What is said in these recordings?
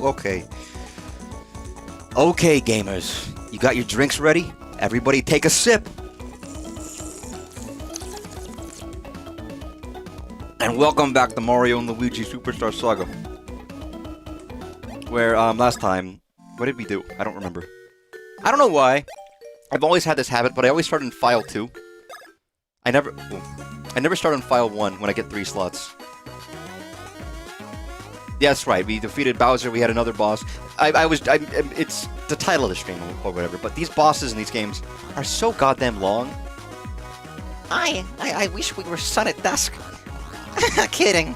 Okay. Okay, gamers. You got your drinks ready? Everybody take a sip. And welcome back to Mario and Luigi Superstar Saga. Where, last time, what did we do? I don't remember. I don't know why. I've always had this habit, but I always start in file 2. I never start in file 1 when I get 3 slots. Yeah, that's right. We defeated Bowser. We had another boss. It's the title of the stream or whatever. But these bosses in these games are so goddamn long. I wish we were sun at dusk. Kidding.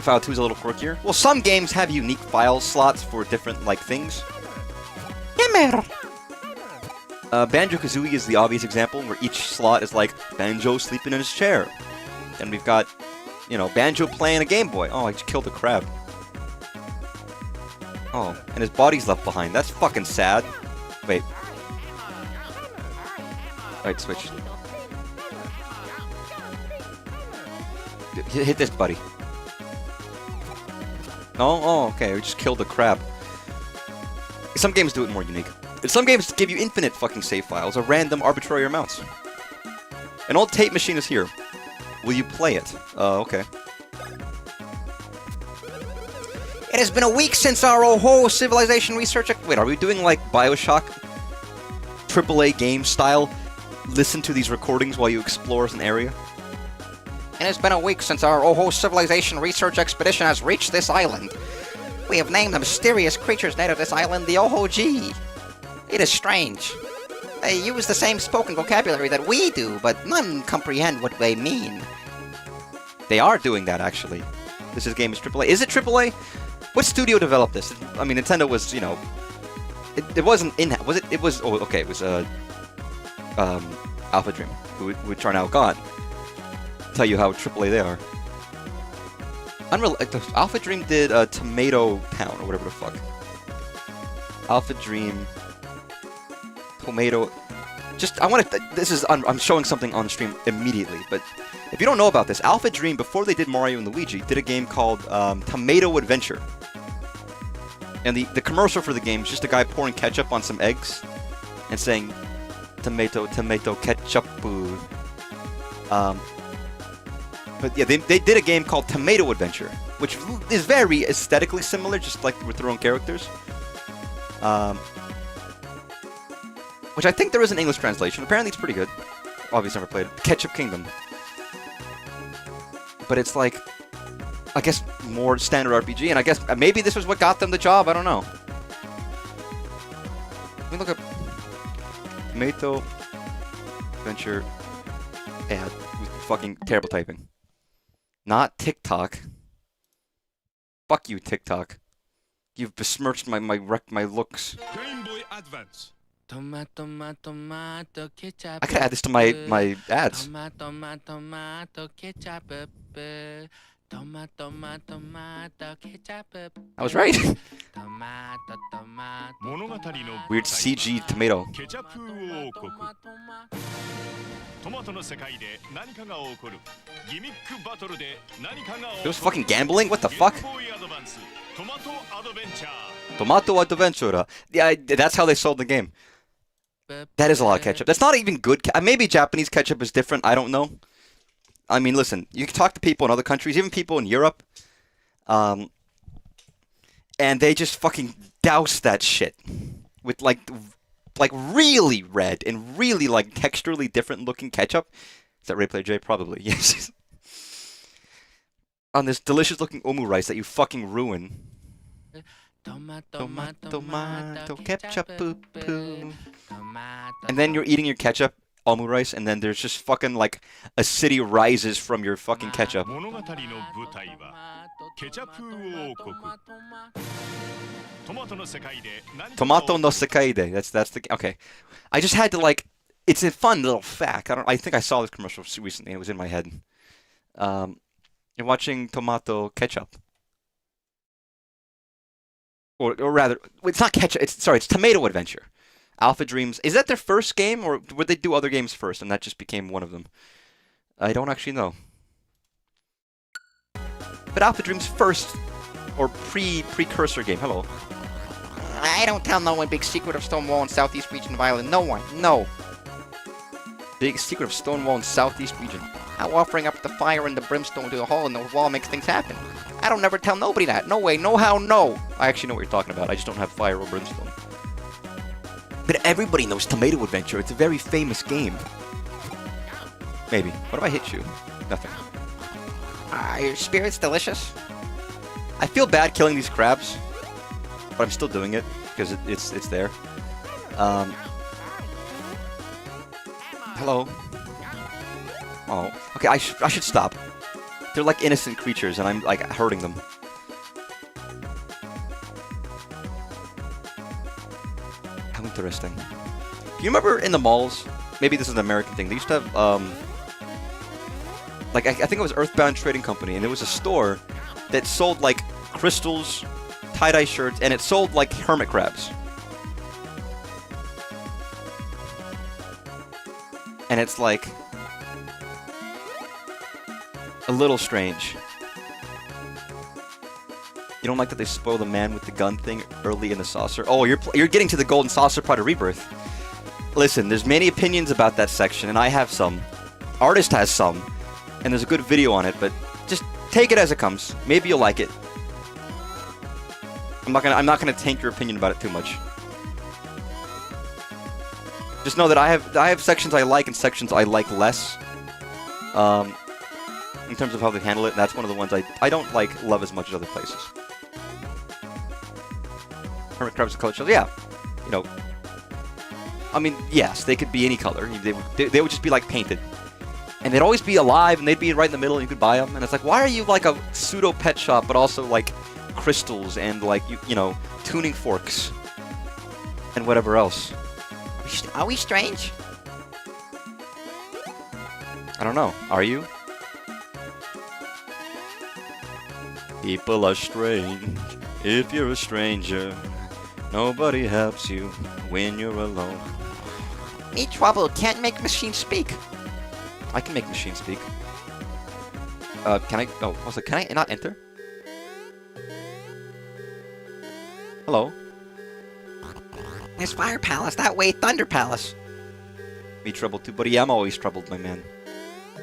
File 2 is a little quirkier. Well, some games have unique file slots for different, like, things. Banjo-Kazooie is the obvious example, where each slot is like Banjo sleeping in his chair. And we've got, you know, Banjo playing a Game Boy. Oh, I just killed a crab. Oh, and his body's left behind. That's fucking sad. Wait. Alright, switch. Hit this, buddy. Oh, okay, we just killed a crab. Some games do it more unique. Some games give you infinite fucking save files, or random arbitrary amounts. An old tape machine is here. Will you play it? Okay. It has been a week since our whole civilization research... Wait, are we doing like Bioshock? AAA game style? Listen to these recordings while you explore an area? It has been a week since our whole civilization research expedition has reached this island. We have named the mysterious creatures native to this island the Oho-G. It is strange. They use the same spoken vocabulary that we do, but none comprehend what they mean. They are doing that, actually. This game is AAA. Is it AAA? What studio developed this? I mean, Nintendo was, you know... It wasn't in... Was it? It was... Oh, okay, it was, Alpha Dream, which are now gone. Tell you how AAA they are. Alpha Dream did Tomato Town, or whatever the fuck. Alpha Dream... Tomato... Just, I want to... This is... I'm showing something on stream immediately, but... If you don't know about this, Alpha Dream, before they did Mario and Luigi, did a game called Tomato Adventure. And the commercial for the game is just a guy pouring ketchup on some eggs and saying, tomato, tomato, ketchup. But yeah, they did a game called Tomato Adventure, which is very aesthetically similar, just like with their own characters. Which I think there is an English translation. Apparently it's pretty good. Obviously never played it. Ketchup Kingdom. But it's like, I guess, more standard RPG, and I guess maybe this was what got them the job, I don't know. Let me look up Tomato Adventure ad with fucking terrible typing. Not TikTok. Fuck you, TikTok. You've besmirched my looks. Game Boy Advance. I could add this to my ads. I was right. Weird CG tomato. It was fucking gambling? What the fuck? Tomato Adventure. Yeah, that's how they sold the game. That is a lot of ketchup. That's not even good. Maybe Japanese ketchup is different. I don't know. I mean, listen. You can talk to people in other countries, even people in Europe, and they just fucking douse that shit with like really red and really like texturally different looking ketchup. Is that Rayplay J? Probably yes. On this delicious looking omu rice that you fucking ruin. Tomato ketchup poo poo. And then you're eating your ketchup, omu rice, and then there's just fucking like a city rises from your fucking ketchup. Tomato no Sekaide. That's the okay. I just had to like. It's a fun little fact. I think I saw this commercial recently. It was in my head. You're watching Tomato Ketchup. Or rather, it's not ketchup. It's Tomato Adventure. Alpha Dreams. Is that their first game, or would they do other games first, and that just became one of them? I don't actually know. But Alpha Dreams' first or precursor game. Hello. I don't tell no one big secret of stone wall in southeast region of Ireland. No one. No. Big secret of stone wall in southeast region. How offering up the fire and the brimstone to a hole in the wall makes things happen. I don't never tell nobody that. No way, no how, no. I actually know what you're talking about. I just don't have fire or brimstone. But everybody knows Tomato Adventure. It's a very famous game. Maybe. What if I hit you? Nothing. Are your spirits delicious? I feel bad killing these crabs, but I'm still doing it because it's there. Hello. Oh, okay. I should stop. They're like innocent creatures, and I'm like hurting them. How interesting. Do you remember in the malls? Maybe this is an American thing. They used to have like I think it was Earthbound Trading Company, and there was a store that sold like crystals, tie-dye shirts, and it sold like hermit crabs. And it's like a little strange. You don't like that they spoil the man with the gun thing early in the saucer? Oh, you're getting to the golden saucer part of Rebirth. Listen, there's many opinions about that section, and I have some. Artist has some, and there's a good video on it, but just take it as it comes. Maybe you'll like it. I'm not gonna taint your opinion about it too much. Just know that I have sections I like and sections I like less. In terms of how they handle it, and that's one of the ones I don't love as much as other places. Hermit crabs with colored shells, yeah. You know, I mean, yes, they could be any color. They would just be like painted, and they'd always be alive, and they'd be right in the middle, and you could buy them. And it's like, why are you like a pseudo pet shop, but also like crystals and like you know tuning forks and whatever else? Are we strange? I don't know. Are you? People are strange. If you're a stranger, nobody helps you when you're alone. Me trouble. Can't make machines speak. I can make machines speak. Can I? Oh, also, can I not enter? Hello. There's Fire Palace that way. Thunder Palace. Me troubled too, buddy. I'm always troubled, my man.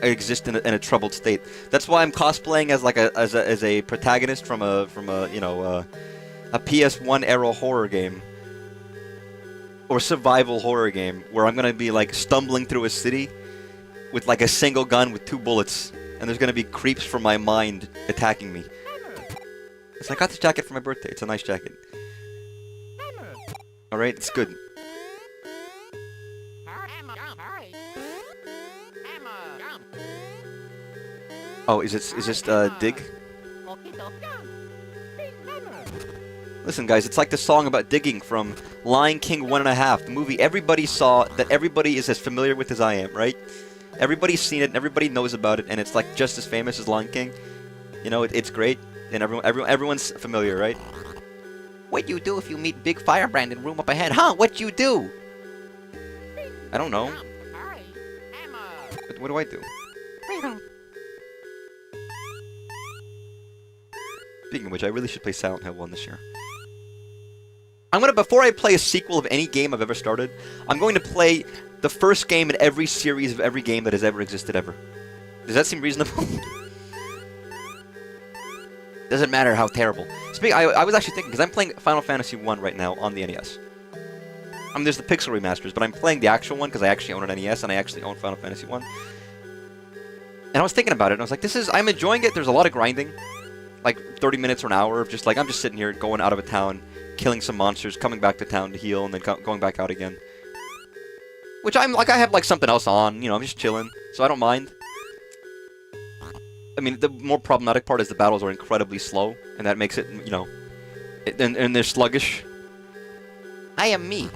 I exist in a troubled state. That's why I'm cosplaying as like as a protagonist from a you know a PS1 era horror game or survival horror game where I'm gonna be like stumbling through a city with like a single gun with 2 bullets, and there's gonna be creeps from my mind attacking me. It's like, I got this jacket for my birthday. It's a nice jacket. All right, it's good. Oh, is this dig? Listen, guys, it's like the song about digging from Lion King 1.5, the movie everybody saw, that everybody is as familiar with as I am, right? Everybody's seen it, and everybody knows about it, and it's like just as famous as Lion King. You know, it's great, and everyone's familiar, right? What you do if you meet Big Firebrand in room up ahead? Huh? What you do? I don't know. What do I do? Speaking of which, I really should play Silent Hill 1 this year. Before I play a sequel of any game I've ever started, I'm going to play the first game in every series of every game that has ever existed ever. Does that seem reasonable? Doesn't matter how terrible. I was actually thinking, because I'm playing Final Fantasy 1 right now on the NES. I mean, there's the pixel remasters, but I'm playing the actual one because I actually own an NES and I actually own Final Fantasy 1. And I was thinking about it, and I was like, I'm enjoying it. There's a lot of grinding. Like 30 minutes or an hour of just like, I'm just sitting here going out of a town, killing some monsters, coming back to town to heal, and then going back out again. Which I have like something else on, you know, I'm just chilling, so I don't mind. I mean, the more problematic part is the battles are incredibly slow, and that makes it, you know, and they're sluggish. I am me.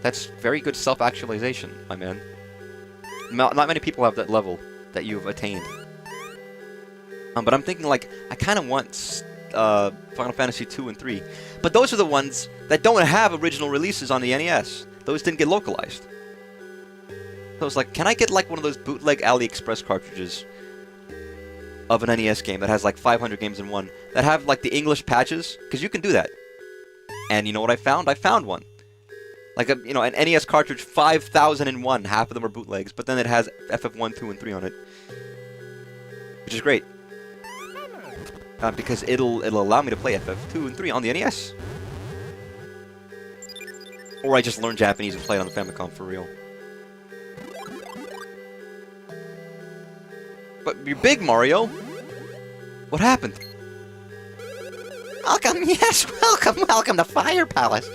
That's very good self-actualization, my man. Not many people have that level that you've attained. But I'm thinking, like, I kind of want Final Fantasy 2 and 3. But those are the ones that don't have original releases on the NES. Those didn't get localized. So I was like, can I get, like, one of those bootleg AliExpress cartridges of an NES game that has like 500 games in one that have like the English patches, because you can do that. And you know what I found? I found one. Like an NES cartridge, 5,001. Half of them are bootlegs, but then it has FF1, 2, and 3 on it, which is great. Because it'll allow me to play FF2 and 3 on the NES. Or I just learn Japanese and play it on the Famicom for real. But you're big, Mario. What happened? Welcome, yes, welcome to Fire Palace.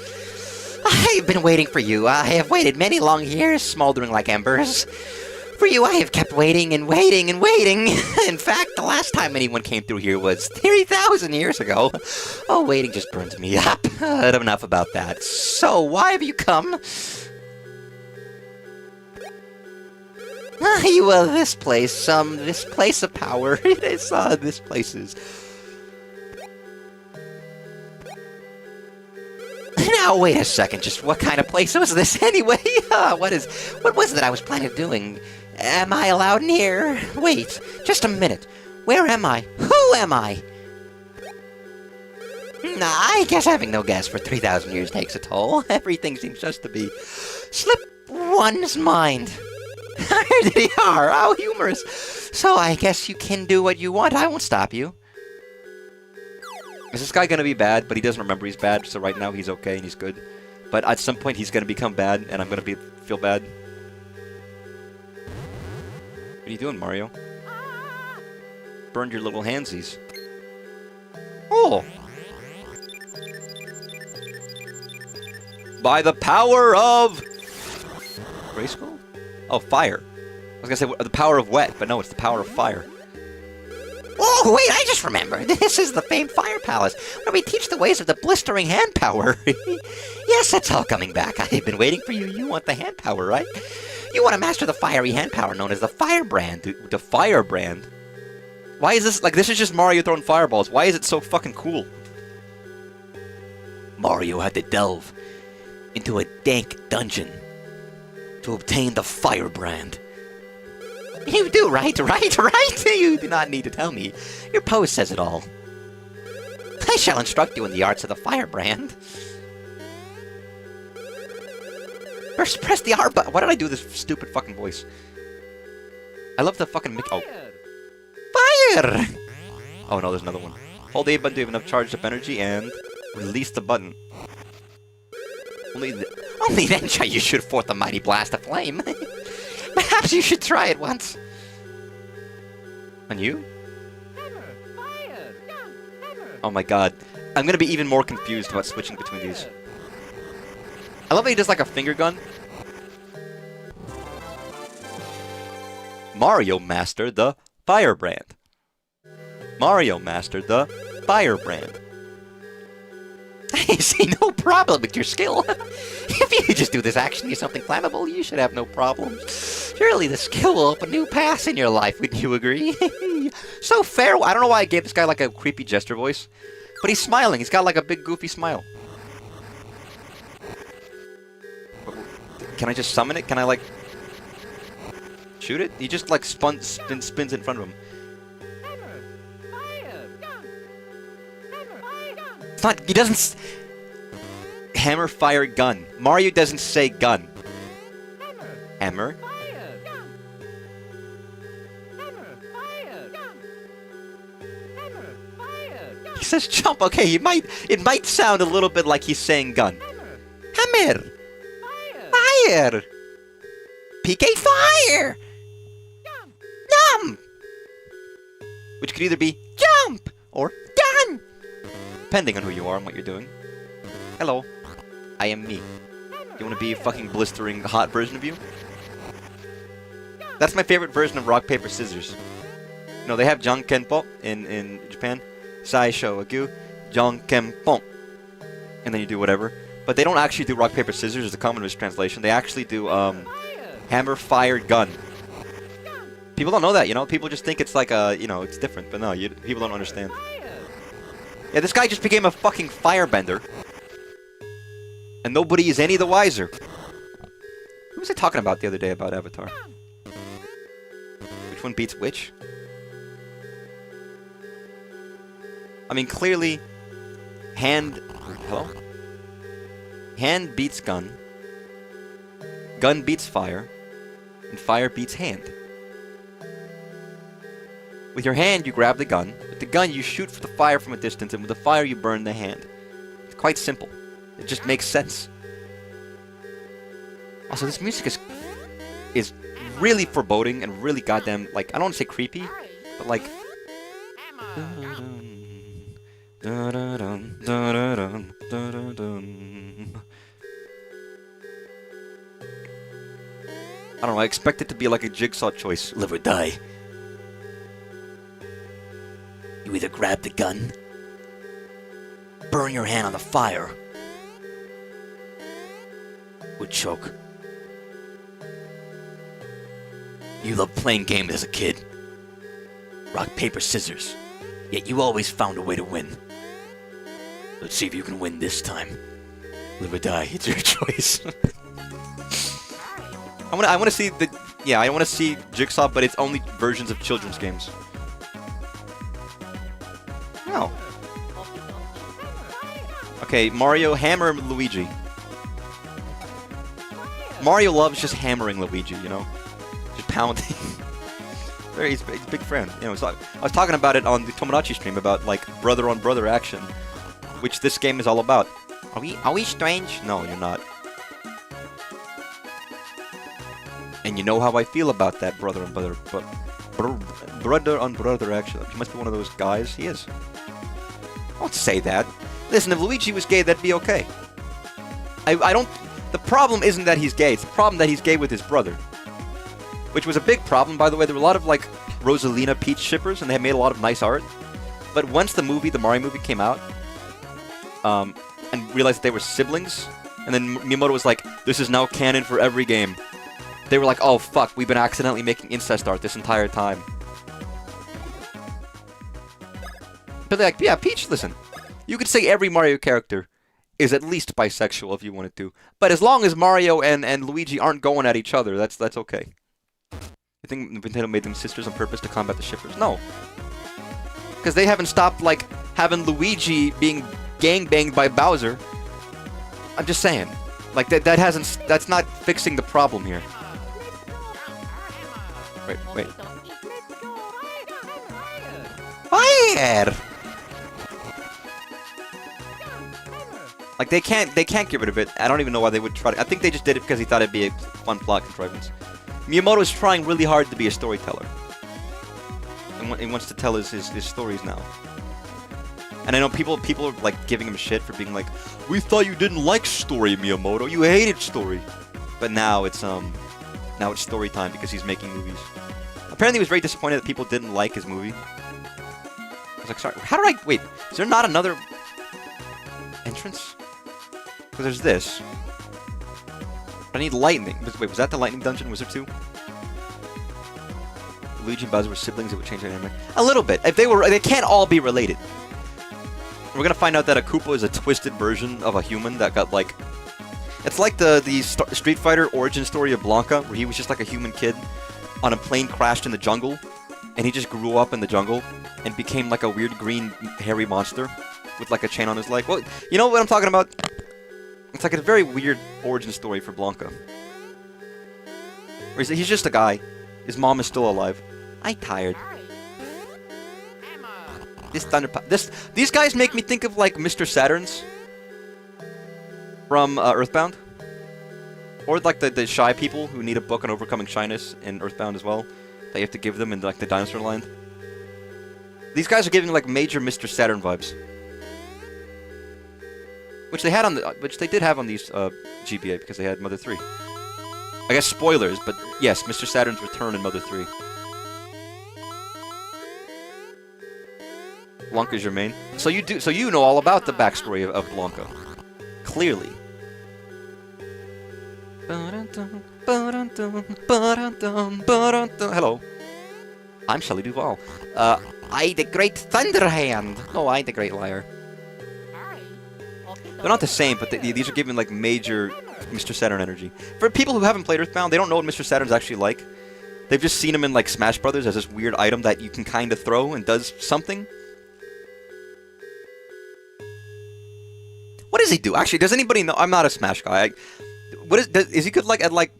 I've been waiting for you. I have waited many long years, smoldering like embers. For you, I have kept waiting and waiting and waiting. In fact, the last time anyone came through here was 30,000 years ago. Oh, waiting just burns me up. Enough about that. So, why have you come? This place of power. It is, this place is... Now, wait a second, just what kind of place was this anyway? What was it I was planning on doing? Am I allowed in here? Wait, just a minute. Where am I? Who am I? I guess having no guess for 3,000 years takes a toll. Everything seems just to be slip one's mind. There they are. How humorous. So I guess you can do what you want. I won't stop you. Is this guy gonna be bad, but he doesn't remember he's bad, so right now he's okay and he's good. But at some point he's gonna become bad, and I'm gonna feel bad. What are you doing, Mario? Burned your little handsies. Oh! By the power of... Grayskull? Oh, fire. I was gonna say the power of wet, but no, it's the power of fire. Oh, wait, I just remembered. This is the famed Fire Palace, where we teach the ways of the blistering hand power. Yes, that's all coming back. I've been waiting for you. You want the hand power, right? You want to master the fiery hand power known as the Firebrand. The Firebrand? Why is this... Like, this is just Mario throwing fireballs. Why is it so fucking cool? Mario had to delve into a dank dungeon to obtain the Firebrand. You do, right? You do not need to tell me. Your pose says it all. I shall instruct you in the arts of the Firebrand. First, press the R button. Why did I do this stupid fucking voice? I love the fucking Fire! Oh no, there's another one. Hold A button to have enough charged up energy and release the button. Only then shall you shoot forth the mighty blast of flame. Perhaps you should try it once. On you? Oh my god. I'm gonna be even more confused about switching between these. I love how he does like a finger gun. Mario mastered the Firebrand. Mario mastered the Firebrand. I see no problem with your skill. If you could just do this action use something flammable, you should have no problem. Surely the skill will open new paths in your life, wouldn't you agree? So fair. I don't know why I gave this guy like a creepy jester voice, but he's smiling. He's got like a big goofy smile. Can I just summon it? Can I like shoot it? He just like spins in front of him. It's not. He doesn't. Hammer, fire, gun. Mario doesn't say gun. Hammer. He says jump. Okay, it might sound a little bit like he's saying gun. Hammer. Fire. PK fire. Jump. Which could either be jump or gun, depending on who you are and what you're doing. Hello. I am me. You want to be a fucking blistering hot version of you? That's my favorite version of rock, paper, scissors. You know, they have Jankenpo in Japan. Saisho agu, Jankenpon. And then you do whatever. But they don't actually do rock, paper, scissors as a common mistranslation. They actually do hammer, fire, gun. People don't know that, you know? People just think it's like a, you know, it's different. But no, people don't understand. Yeah, this guy just became a fucking firebender. And nobody is any the wiser. Who was I talking about the other day about Avatar? Which one beats which? I mean, clearly, hand... Hello? Hand beats gun. Gun beats fire. And fire beats hand. With your hand, you grab the gun. With the gun, you shoot for the fire from a distance. And with the fire, you burn the hand. It's quite simple. It just makes sense. Also, this music is really foreboding and really goddamn, like, I don't want to say creepy, but like... I don't know, I expect it to be like a Jigsaw choice. Live or die. You either grab the gun, burn your hand on the fire, or choke. You loved playing games as a kid. Rock, paper, scissors. Yet you always found a way to win. Let's see if you can win this time. Live or die, it's your choice. I want to see the... Yeah, I want to see Jigsaw, but it's only versions of children's games. No. Okay, Mario, hammer Luigi. Mario loves just hammering Luigi, you know? Just pounding. He's a big friend. You know, I was talking about it on the Tomodachi stream about, like, brother-on-brother action, which this game is all about. Are we strange? No, you're not. And you know how I feel about that brother-on-brother, but brother-on-brother action. He must be one of those guys. He is. I won't say that. Listen, if Luigi was gay, that'd be okay. I don't... The problem isn't that he's gay. It's the problem that he's gay with his brother. Which was a big problem, by the way. There were a lot of, like, Rosalina Peach shippers, and they made a lot of nice art. But once the Mario movie came out, and realized that they were siblings, and then Miyamoto was like, this is now canon for every game. They were like, oh, fuck, we've been accidentally making incest art this entire time. But they're like, yeah, Peach, listen. You could say every Mario character is at least bisexual if you wanted to. But as long as Mario and Luigi aren't going at each other, that's okay. You think Nintendo made them sisters on purpose to combat the shippers? No. Because they haven't stopped, like, having Luigi being gangbanged by Bowser. I'm just saying. Like, that's not fixing the problem here. Wait. Fire! Like, they can't get rid of it. I don't even know why they would try to. I think they just did it because he thought it'd be a fun plot contrivance. Miyamoto is trying really hard to be a storyteller. And he wants to tell his stories now. And I know people are, like, giving him shit for being like, we thought you didn't like story, Miyamoto. You hated story. But now it's story time because he's making movies. Apparently he was very disappointed that people didn't like his movie. I was like, sorry, how did wait, is there not another entrance? Because there's this. I need lightning. Wait, was that the lightning dungeon? Was there two? Luigi and Bowser were siblings, it would change the dynamic. A little bit. If they can't all be related. We're gonna find out that a Koopa is a twisted version of a human that got, like... It's like the Street Fighter origin story of Blanca, where he was just like a human kid on a plane crashed in the jungle, and he just grew up in the jungle and became like a weird green hairy monster with like a chain on his leg. Well, you know what I'm talking about? It's like a very weird origin story for Blanca. Where he's just a guy. His mom is still alive. I'm tired. These guys make me think of like Mr. Saturns from Earthbound. Or like the shy people who need a book on overcoming shyness in Earthbound as well. That you have to give them in like the dinosaur land. These guys are giving like major Mr. Saturn vibes. Which they did have on these GBA because they had Mother 3. I guess spoilers, but yes, Mr. Saturn's return in Mother 3. Blanca's your main. So you know all about the backstory of Blanca. Clearly. Hello. I'm Shelley Duvall. I the Great Thunderhand. No, I the Great Liar. They're not the same, but these are giving like major Mr. Saturn energy. For people who haven't played Earthbound, they don't know what Mr. Saturn's actually like. They've just seen him in like Smash Brothers as this weird item that you can kind of throw and does something. does he do? Actually, does anybody know? I'm not a Smash guy. Is he good like at like?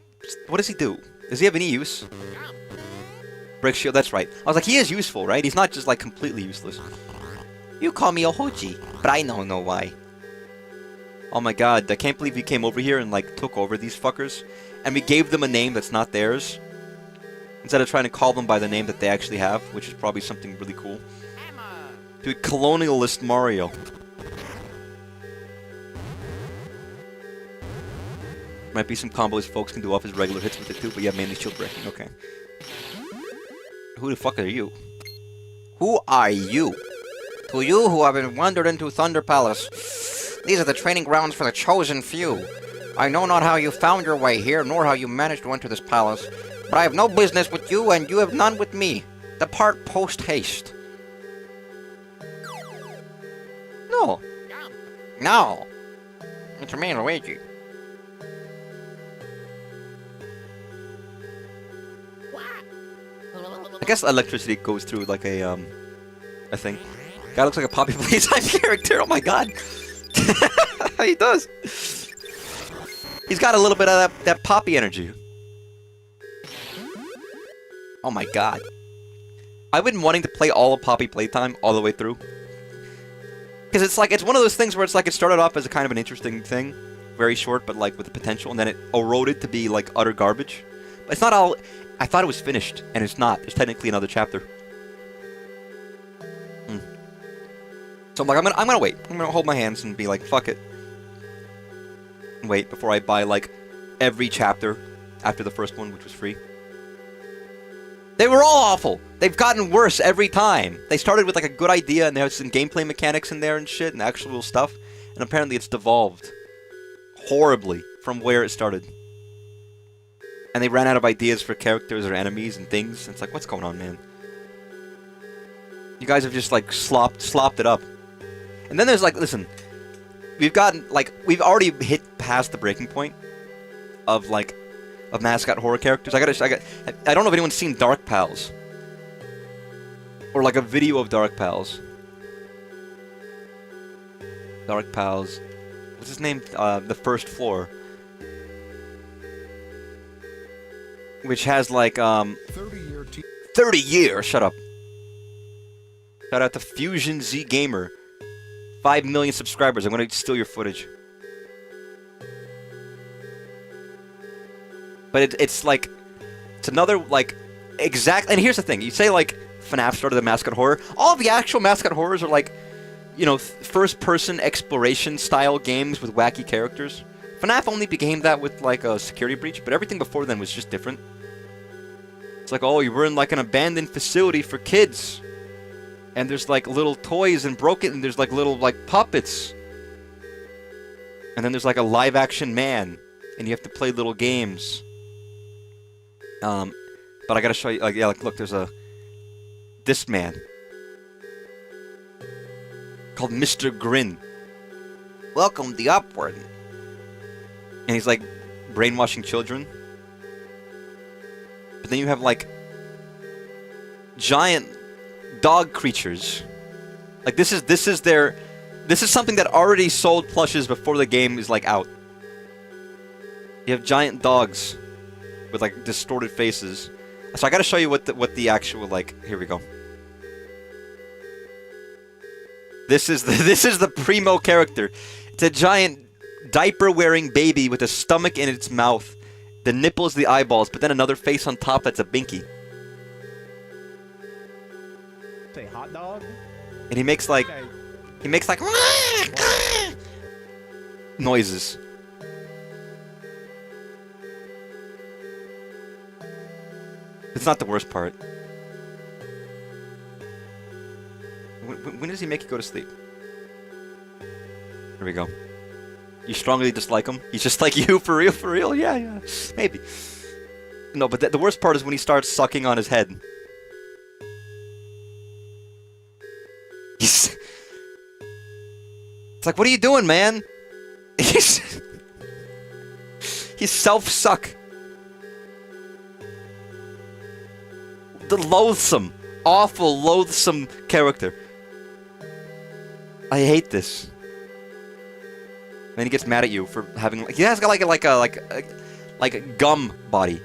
What does he do? Does he have any use? Brick shield. That's right. I was like, he is useful, right? He's not just like completely useless. You call me Ohoji, but I don't know why. Oh my god, I can't believe you came over here and like took over these fuckers. And we gave them a name that's not theirs. Instead of trying to call them by the name that they actually have, which is probably something really cool. Dude, colonialist Mario. Might be some combos folks can do off his regular hits with it too, but yeah, mainly shield breaking, okay. Who the fuck are you? Who are you? To you who have been wandered into Thunder Palace. These are the training grounds for the chosen few. I know not how you found your way here, nor how you managed to enter this palace, but I have no business with you, and you have none with me. Depart post-haste. No. No. It's me, Luigi. I guess electricity goes through like a thing. Guy looks like a Poppy Playtime character, oh my god! He does! He's got a little bit of that Poppy energy. Oh my god. I've been wanting to play all of Poppy Playtime all the way through. Because it's like, it's one of those things where it's like, it started off as a kind of an interesting thing. Very short, but like with the potential, and then it eroded to be like utter garbage. But it's not all... I thought it was finished, and it's not. There's technically another chapter. So I'm like, I'm gonna wait. I'm gonna hold my hands and be like, fuck it. Wait before I buy like every chapter after the first one, which was free. They were all awful. They've gotten worse every time. They started with like a good idea, and there's some gameplay mechanics in there and shit, and actual stuff, and apparently it's devolved horribly from where it started. And they ran out of ideas for characters or enemies and things. And it's like, what's going on, man? You guys have just like slopped it up. And then there's like, listen, we've already hit past the breaking point of mascot horror characters. I don't know if anyone's seen Dark Pals or like a video of Dark Pals. Dark Pals. What's his name? The First Floor. Which has like 30 years. Shut up. Shout out to Fusion Z Gamer. 5 million subscribers. I'm gonna steal your footage. But it's like, it's another like exact. And here's the thing: you say like FNAF started the mascot horror. All of the actual mascot horrors are like, you know, first-person exploration style games with wacky characters. FNAF only became that with like a security breach, but everything before then was just different. It's like, oh, you were in like an abandoned facility for kids, and there's like little toys and and there's like little like puppets, and then there's like a live-action man, and you have to play little games. But I gotta show you, like, yeah, like, look, there's this man called Mr. Grin. Welcome the Upward. And he's like brainwashing children. But then you have like giant dog creatures. Like this is something that already sold plushes before the game is like out. You have giant dogs with like distorted faces. So I gotta show you what the actual, like, here we go. This is the primo character. It's a giant diaper-wearing baby with a stomach in its mouth, the nipples, the eyeballs, but then another face on top that's a binky. Say hot dog. And he makes like Okay. noises. It's not the worst part. When does he make you go to sleep? Here we go. You strongly dislike him? He's just like you, for real, for real? Yeah, maybe. No, but the worst part is when he starts sucking on his head. It's like, what are you doing, man? He's self-suck. The loathsome, awful, loathsome character. I hate this. then he gets mad at you for having. He has got like a gum body,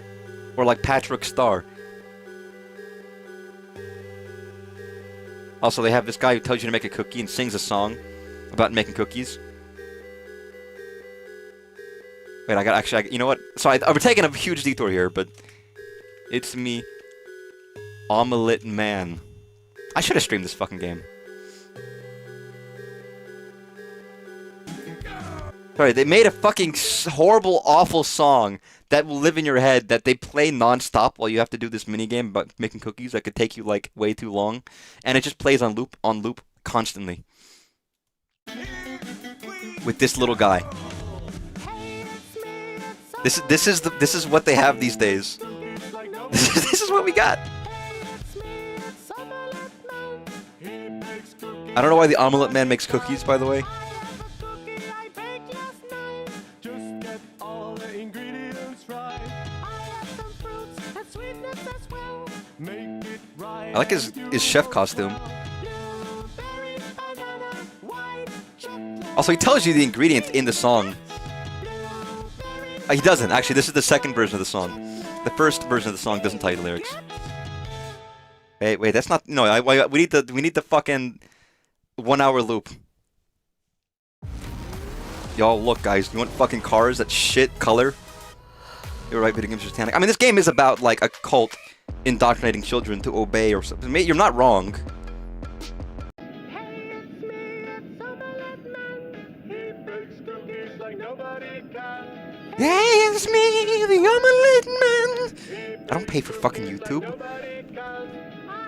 or like Patrick Star. Also, they have this guy who tells you to make a cookie and sings a song about making cookies. Wait, you know what? Sorry, we're taking a huge detour here, but it's me, Omelette Man. I should have streamed this fucking game. Sorry, they made a fucking horrible, awful song that will live in your head that they play non-stop while you have to do this minigame about making cookies that could take you, like, way too long. And it just plays on loop, constantly. With this little guy. This is what they have these days. This is what we got. I don't know why the Omelette Man makes cookies, by the way. I like his chef costume. Also, he tells you the ingredients in the song. He doesn't. Actually, this is the second version of the song. The first version of the song doesn't tell you the lyrics. Wait, that's not... No, we need the fucking 1 hour loop. Y'all, look, guys. You want fucking cars that shit color? You're right, video games are satanic. I mean, this game is about, like, a cult indoctrinating children to obey or something. You're not wrong. Hey, it's me, the Omelette Man. I don't pay for fucking YouTube.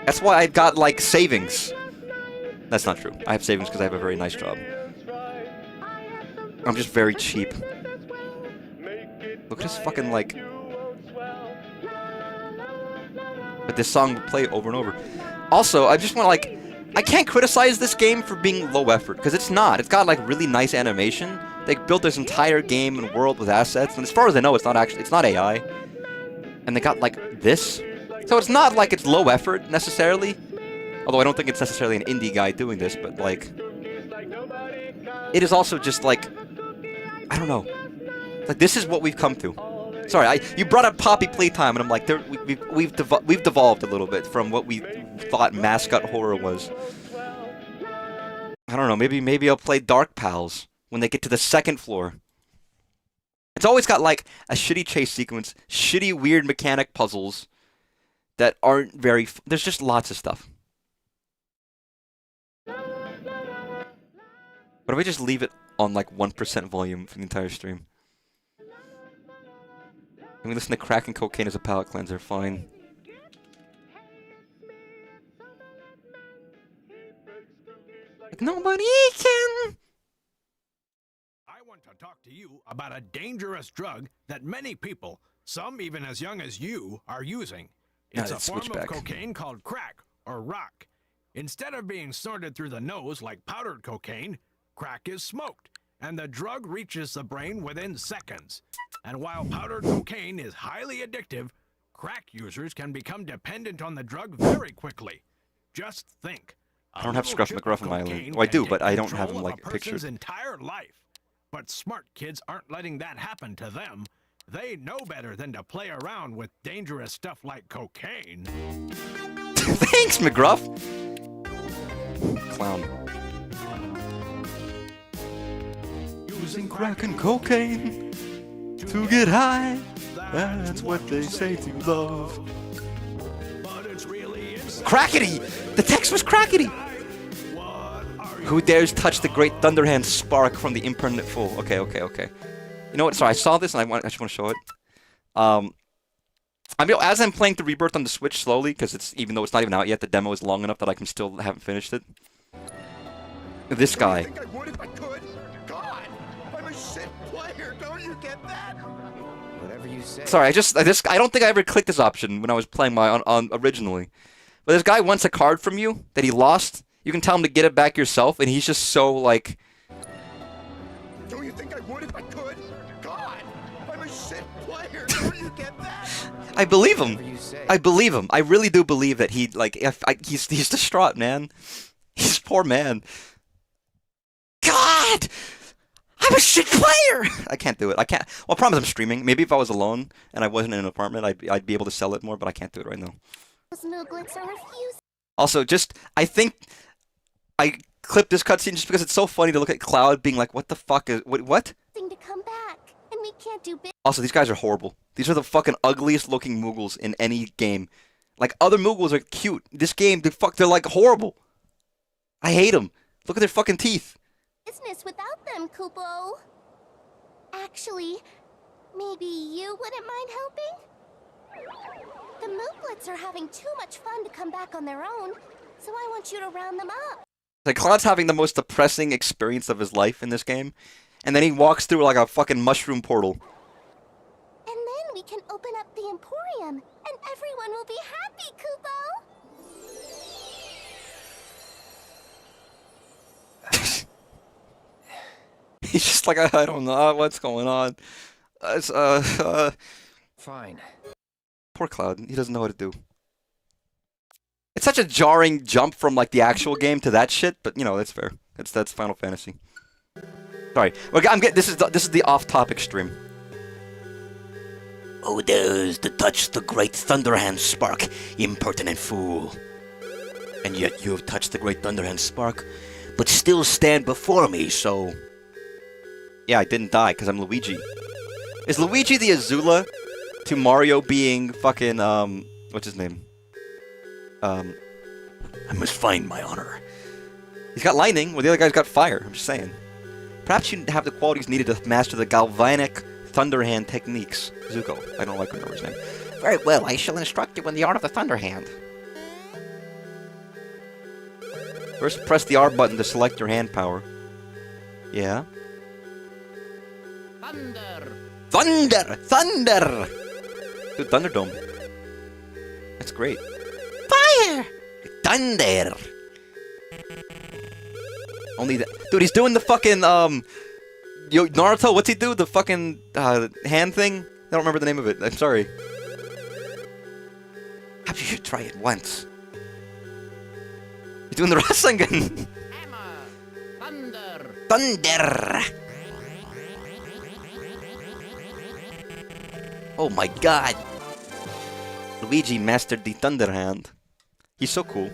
That's why I've got, like, savings. That's not true. I have savings because I have a very nice job. I'm just very cheap. Look at this fucking, like... But this song will play over and over. Also, I just want to, like... I can't criticize this game for being low effort, because it's not. It's got, like, really nice animation. They built this entire game and world with assets, and as far as I know, it's not AI. And they got, like, this. So it's not like it's low effort, necessarily. Although I don't think it's necessarily an indie guy doing this, but, like... It is also just, like... I don't know. Like, this is what we've come to. Sorry, you brought up Poppy Playtime, and I'm like, we've devolved a little bit from what we thought mascot horror was. I don't know, maybe I'll play Dark Pals when they get to the second floor. It's always got, like, a shitty chase sequence, shitty weird mechanic puzzles that aren't very... There's just lots of stuff. What if we just leave it on, like, 1% volume for the entire stream? Can we listen to crack and cocaine as a palate cleanser? Fine. Like nobody can. I want to talk to you about a dangerous drug that many people, some even as young as you, are using. It's a form of cocaine called crack or rock. Instead of being snorted through the nose like powdered cocaine, crack is smoked, and the drug reaches the brain within seconds. And while powdered cocaine is highly addictive, crack users can become dependent on the drug very quickly. Just think. I don't have Scruff McGruff in my island. Well, I do, but I don't have him, like, pictured. Entire life. But smart kids aren't letting that happen to them. They know better than to play around with dangerous stuff like cocaine. Thanks, McGruff! Clown. Using crack and cocaine to get high. That's what they say to love. Crackety! The text was crackety! Who dares touch the great Thunderhand spark from the impermanent fool? Okay. You know what? Sorry, I saw this and I just want to show it. I mean, as I'm playing through Rebirth on the Switch slowly, because even though it's not even out yet, the demo is long enough that I can still haven't finished it. This guy. I think I would if I could. God, I'm a shit player. Don't you get that? Whatever you say. Sorry, I don't think I ever clicked this option when I was playing on originally. But this guy wants a card from you that he lost. You can tell him to get it back yourself, and he's just so, like... Don't you think I would if I could? God, I'm a shit player. Don't you get that? I believe him. I believe him. I really do believe that he, like, he's distraught, man. He's a poor man. God! I'm a shit player! I can't do it. I can't. Well, I promise I'm streaming. Maybe if I was alone and I wasn't in an apartment, I'd be able to sell it more, but I can't do it right now. Also, I think I clipped this cutscene just because it's so funny to look at Cloud being like, what the fuck is, what? To come back, and we can't do Also, these guys are horrible. These are the fucking ugliest looking Moogles in any game. Like, other Moogles are cute. This game, they're like horrible. I hate them. Look at their fucking teeth. business without them, Kupo. Actually, maybe you wouldn't mind helping? The Mooglets are having too much fun to come back on their own, so I want you to round them up. Like, Cloud's having the most depressing experience of his life in this game, and then he walks through like a fucking mushroom portal. And then we can open up the Emporium, and everyone will be happy, Kupo! He's just like, I don't know what's going on. Fine. Poor Cloud. He doesn't know what to do. It's such a jarring jump from like the actual game to that shit, but you know that's fair. That's Final Fantasy. Sorry, this is the off-topic stream. Who dares to touch the great Thunderhand Spark, impertinent fool? And yet you have touched the great Thunderhand Spark, but still stand before me, so... Yeah, I didn't die because I'm Luigi. Is Luigi the Azula to Mario being fucking what's his name? I must find my honor. He's got lightning, well the other guy's got fire. I'm just saying. Perhaps you have the qualities needed to master the galvanic Thunderhand techniques. Zuko. I don't remember his name. Very well, I shall instruct you in the art of the Thunderhand. First, press the R button to select your hand power. Yeah. Thunder! Thunder! Dude, Thunderdome. That's great. Fire! Thunder! Only that. Dude, he's doing the fucking, Naruto, what's he do? The fucking, hand thing? I don't remember the name of it. I'm sorry. Perhaps you should try it once. He's doing the Rasengan. Thunder! Thunder! Oh my god. Luigi mastered the Thunder Hand. He's so cool.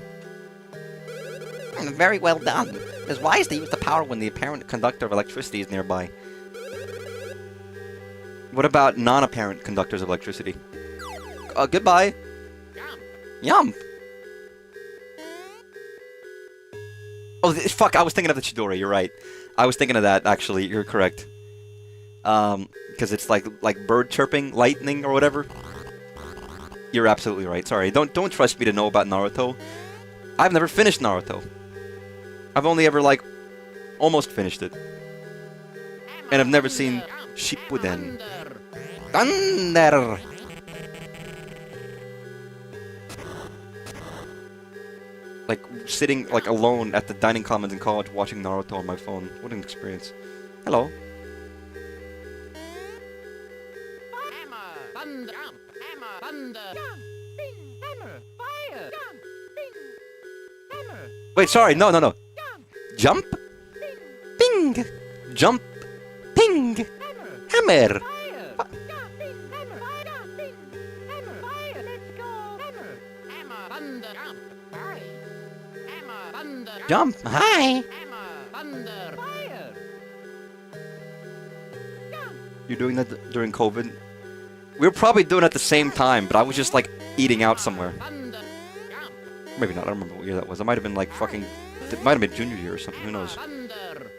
Very well done. It is wise to use the power when the apparent conductor of electricity is nearby. What about non-apparent conductors of electricity? Goodbye. Yum. Oh, fuck, I was thinking of the Chidori, you're right. I was thinking of that, actually, you're correct. Because it's like bird chirping, lightning, or whatever. You're absolutely right, sorry. Don't trust me to know about Naruto. I've never finished Naruto. I've only ever, like, almost finished it. And I've never seen Shippuden. Thunder! Like, sitting, like, alone at the dining commons in college watching Naruto on my phone. What an experience. Hello. Wait, sorry, no. Jump? Ping! Jump! Ping! Hammer! Jump! Hi! You're doing that during COVID? We were probably doing it at the same time, but I was just, like, eating out somewhere. Maybe not, I don't remember what year that was. It might have been, like, fucking... It might have been junior year or something, who knows? I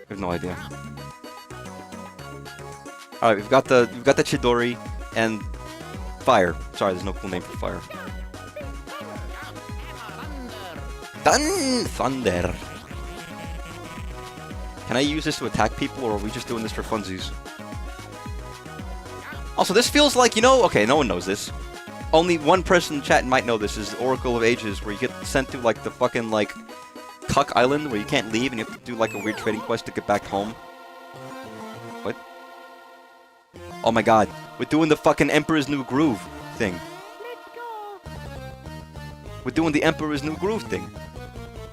have no idea. Alright, we've got the Chidori and fire. Sorry, there's no cool name for fire. Thunder! Can I use this to attack people, or are we just doing this for funsies? Also, this feels like, you know, okay, no one knows this. Only one person in chat might know this, is Oracle of Ages, where you get sent to, like, the fucking, like, Cuck Island, where you can't leave, and you have to do, like, a weird trading quest to get back home. What? Oh my god, we're doing the fucking Emperor's New Groove thing. We're doing the Emperor's New Groove thing.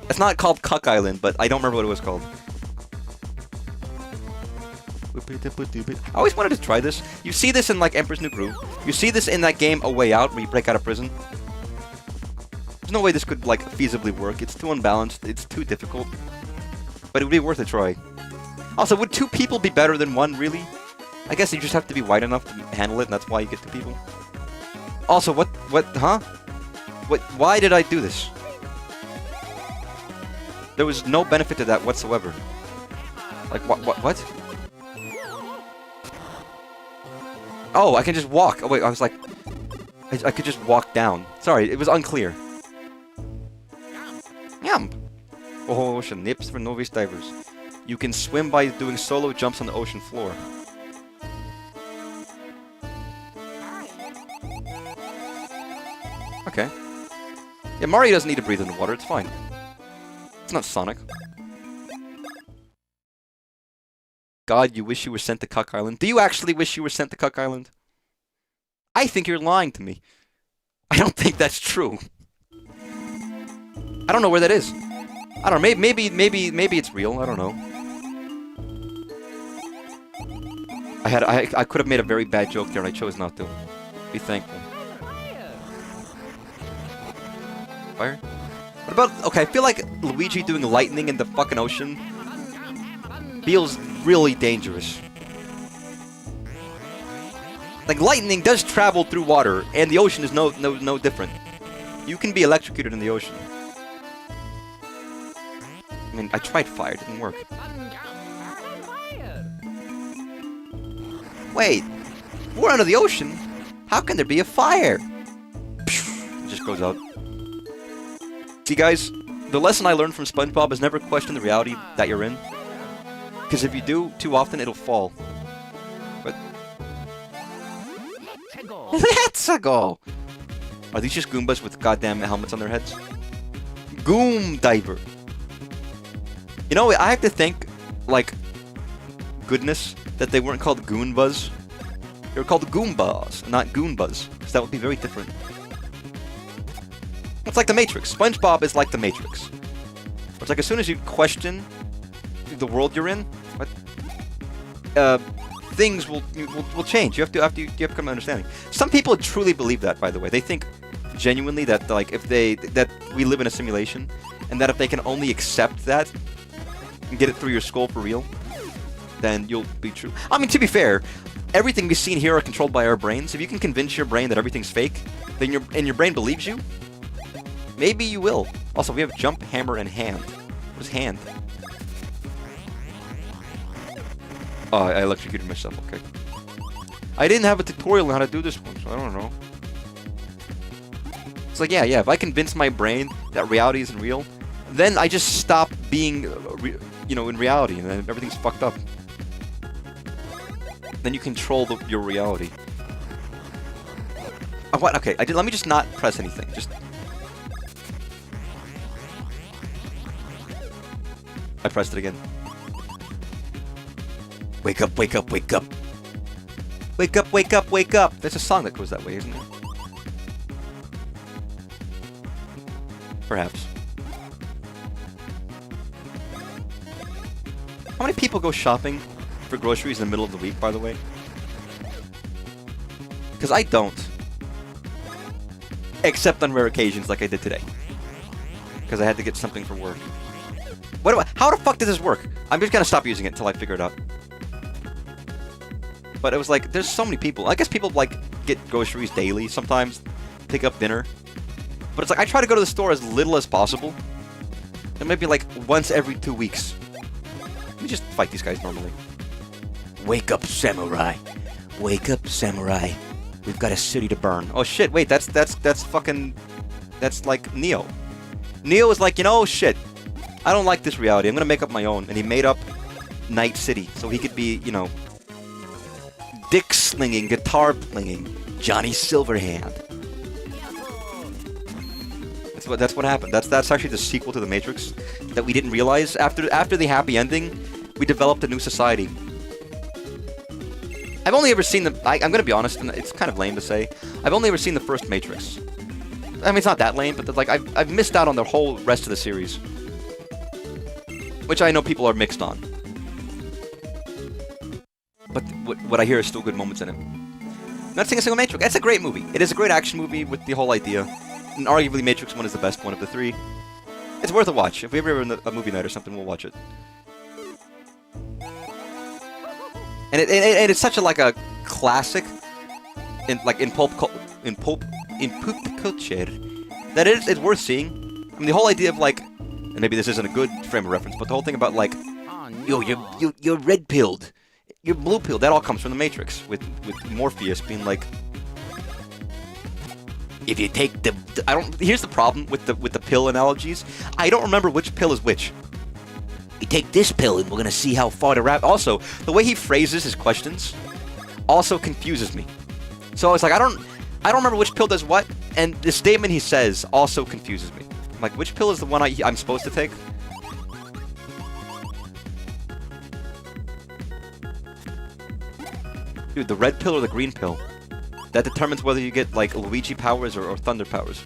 It's not called Cuck Island, but I don't remember what it was called. always wanted to try this. You see this in like Emperor's New Groove. You see this in that game A Way Out where you break out of prison. There's no way this could like feasibly work. It's too unbalanced. It's too difficult. But it would be worth a try. Also, would 2 people be better than 1, really? I guess you just have to be wide enough to handle it, and that's why you get 2 people. Also, huh? Why did I do this? There was no benefit to that whatsoever. Like, what? Oh, I can just walk. Oh, wait, I was like... I could just walk down. Sorry, it was unclear. Yum! Oh, ocean. Nips for novice divers. You can swim by doing solo jumps on the ocean floor. Okay. Yeah, Mario doesn't need to breathe in the water, it's fine. It's not Sonic. God, you wish you were sent to Cuck Island. Do you actually wish you were sent to Cuck Island? I think you're lying to me. I don't think that's true. I don't know where that is. I don't know, maybe it's real, I don't know. I could have made a very bad joke there and I chose not to. Be thankful. Fire? What about... Okay, I feel like Luigi doing lightning in the fucking ocean feels really dangerous. Like, lightning does travel through water, and the ocean is no different. You can be electrocuted in the ocean. I mean, I tried fire, it didn't work. Wait, we're under the ocean? How can there be a fire? It just goes out. See, guys, the lesson I learned from SpongeBob is never question the reality that you're in. Because if you do, too often, it'll fall. But... Let's go! Are these just Goombas with goddamn helmets on their heads? Goom Diver! You know, I have to think, like, goodness, that they weren't called Goombas. They were called Goombas, not Goombas. Because that would be very different. It's like the Matrix. SpongeBob is like the Matrix. It's like as soon as you question the world you're in, things will change. You have to come to understanding. Some people truly believe that, by the way. They think genuinely that like that we live in a simulation, and that if they can only accept that and get it through your skull for real, then you'll be true. I mean, to be fair, everything we've seen here are controlled by our brains. If you can convince your brain that everything's fake, then your brain believes you. Maybe you will. Also, we have jump, hammer, and hand. What is hand? Oh, I electrocuted myself, okay. I didn't have a tutorial on how to do this one, so I don't know. It's like, yeah, if I convince my brain that reality isn't real, then I just stop being, in reality, and then everything's fucked up. Then you control your reality. Oh, what? Okay, let me just not press anything. Just... I pressed it again. Wake up, wake up, wake up. Wake up, wake up, wake up. There's a song that goes that way, isn't there? Perhaps. How many people go shopping for groceries in the middle of the week, by the way? Because I don't. Except on rare occasions like I did today. Because I had to get something for work. How the fuck does this work? I'm just gonna stop using it until I figure it out. But it was like, there's so many people. I guess people like get groceries daily sometimes, pick up dinner. But it's like, I try to go to the store as little as possible. And maybe like once every 2 weeks. Let me just fight these guys normally. Wake up, samurai. Wake up, samurai. We've got a city to burn. Oh shit, wait, that's fucking... That's like Neo. Neo is like, shit. I don't like this reality. I'm gonna make up my own. And he made up Night City. So he could be, dick slinging, guitar playing, Johnny Silverhand. That's what happened. That's actually the sequel to The Matrix that we didn't realize. After the happy ending, we developed a new society. I've only ever seen I'm gonna be honest, and it's kind of lame to say. I've only ever seen the first Matrix. I mean, it's not that lame, but like I've missed out on the whole rest of the series, which I know people are mixed on. what I hear is still good moments in it. Not saying a single Matrix. It's a great movie. It is a great action movie with the whole idea. And arguably, Matrix 1 is the best one of the three. It's worth a watch. If we ever have a movie night or something, we'll watch it. And it's such a like a classic in poop culture that it's worth seeing. I mean, the whole idea of like, and maybe this isn't a good frame of reference, but the whole thing about like, yo, you're red pilled, you're blue pilled. That all comes from the Matrix with Morpheus being like, if you take the here's the problem with the pill analogies. I don't remember which pill is which. You take this pill and we're gonna see how far to wrap. Also, the way he phrases his questions also confuses me. So I was like, I don't remember which pill does what, and the statement he says also confuses me. I'm like, which pill is the one I'm supposed to take? Dude, the red pill or the green pill? That determines whether you get like Luigi powers or thunder powers.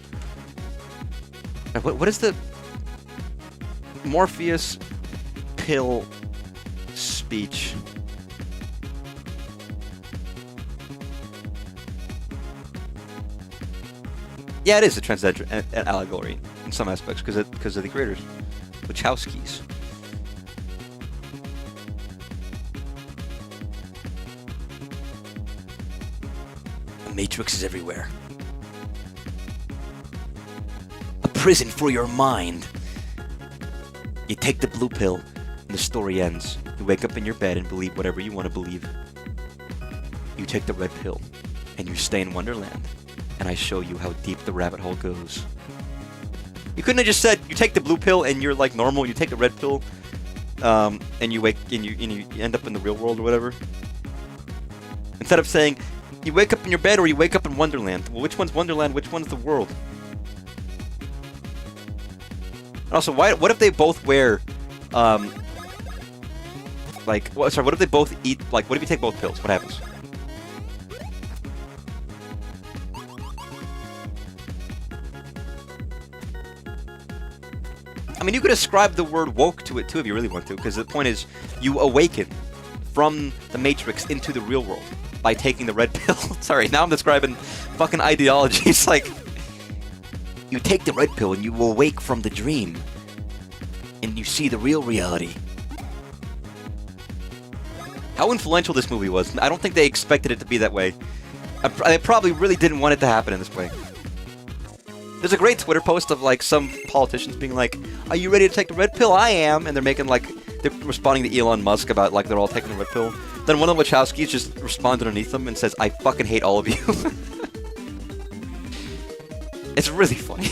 What is the Morpheus pill speech? Yeah, it is a transgender allegory in some aspects because of the creators, Wachowskis. The Matrix is everywhere. A prison for your mind. You take the blue pill, and the story ends. You wake up in your bed and believe whatever you want to believe. You take the red pill, and you stay in Wonderland. And I show you how deep the rabbit hole goes. You couldn't have just said you take the blue pill and you're like normal. You take the red pill, and you wake and you end up in the real world or whatever. Instead of saying you wake up in your bed or you wake up in Wonderland. Well, which one's Wonderland? Which one's the world? And also, what if they both wear, what if they both eat, like, what if you take both pills? What happens? I mean, you could ascribe the word woke to it too if you really want to, because the point is, you awaken from the Matrix into the real world by taking the red pill. Sorry, now I'm describing fucking ideologies. Like, you take the red pill and you awake from the dream, and you see the real reality. How influential this movie was. I don't think they expected it to be that way. They probably really didn't want it to happen in this way. There's a great Twitter post of like some politicians being like, "Are you ready to take the red pill? I am," and they're making like they're responding to Elon Musk about like they're all taking the red pill. Then one of the Wachowskis just responds underneath them and says, "I fucking hate all of you." It's really funny.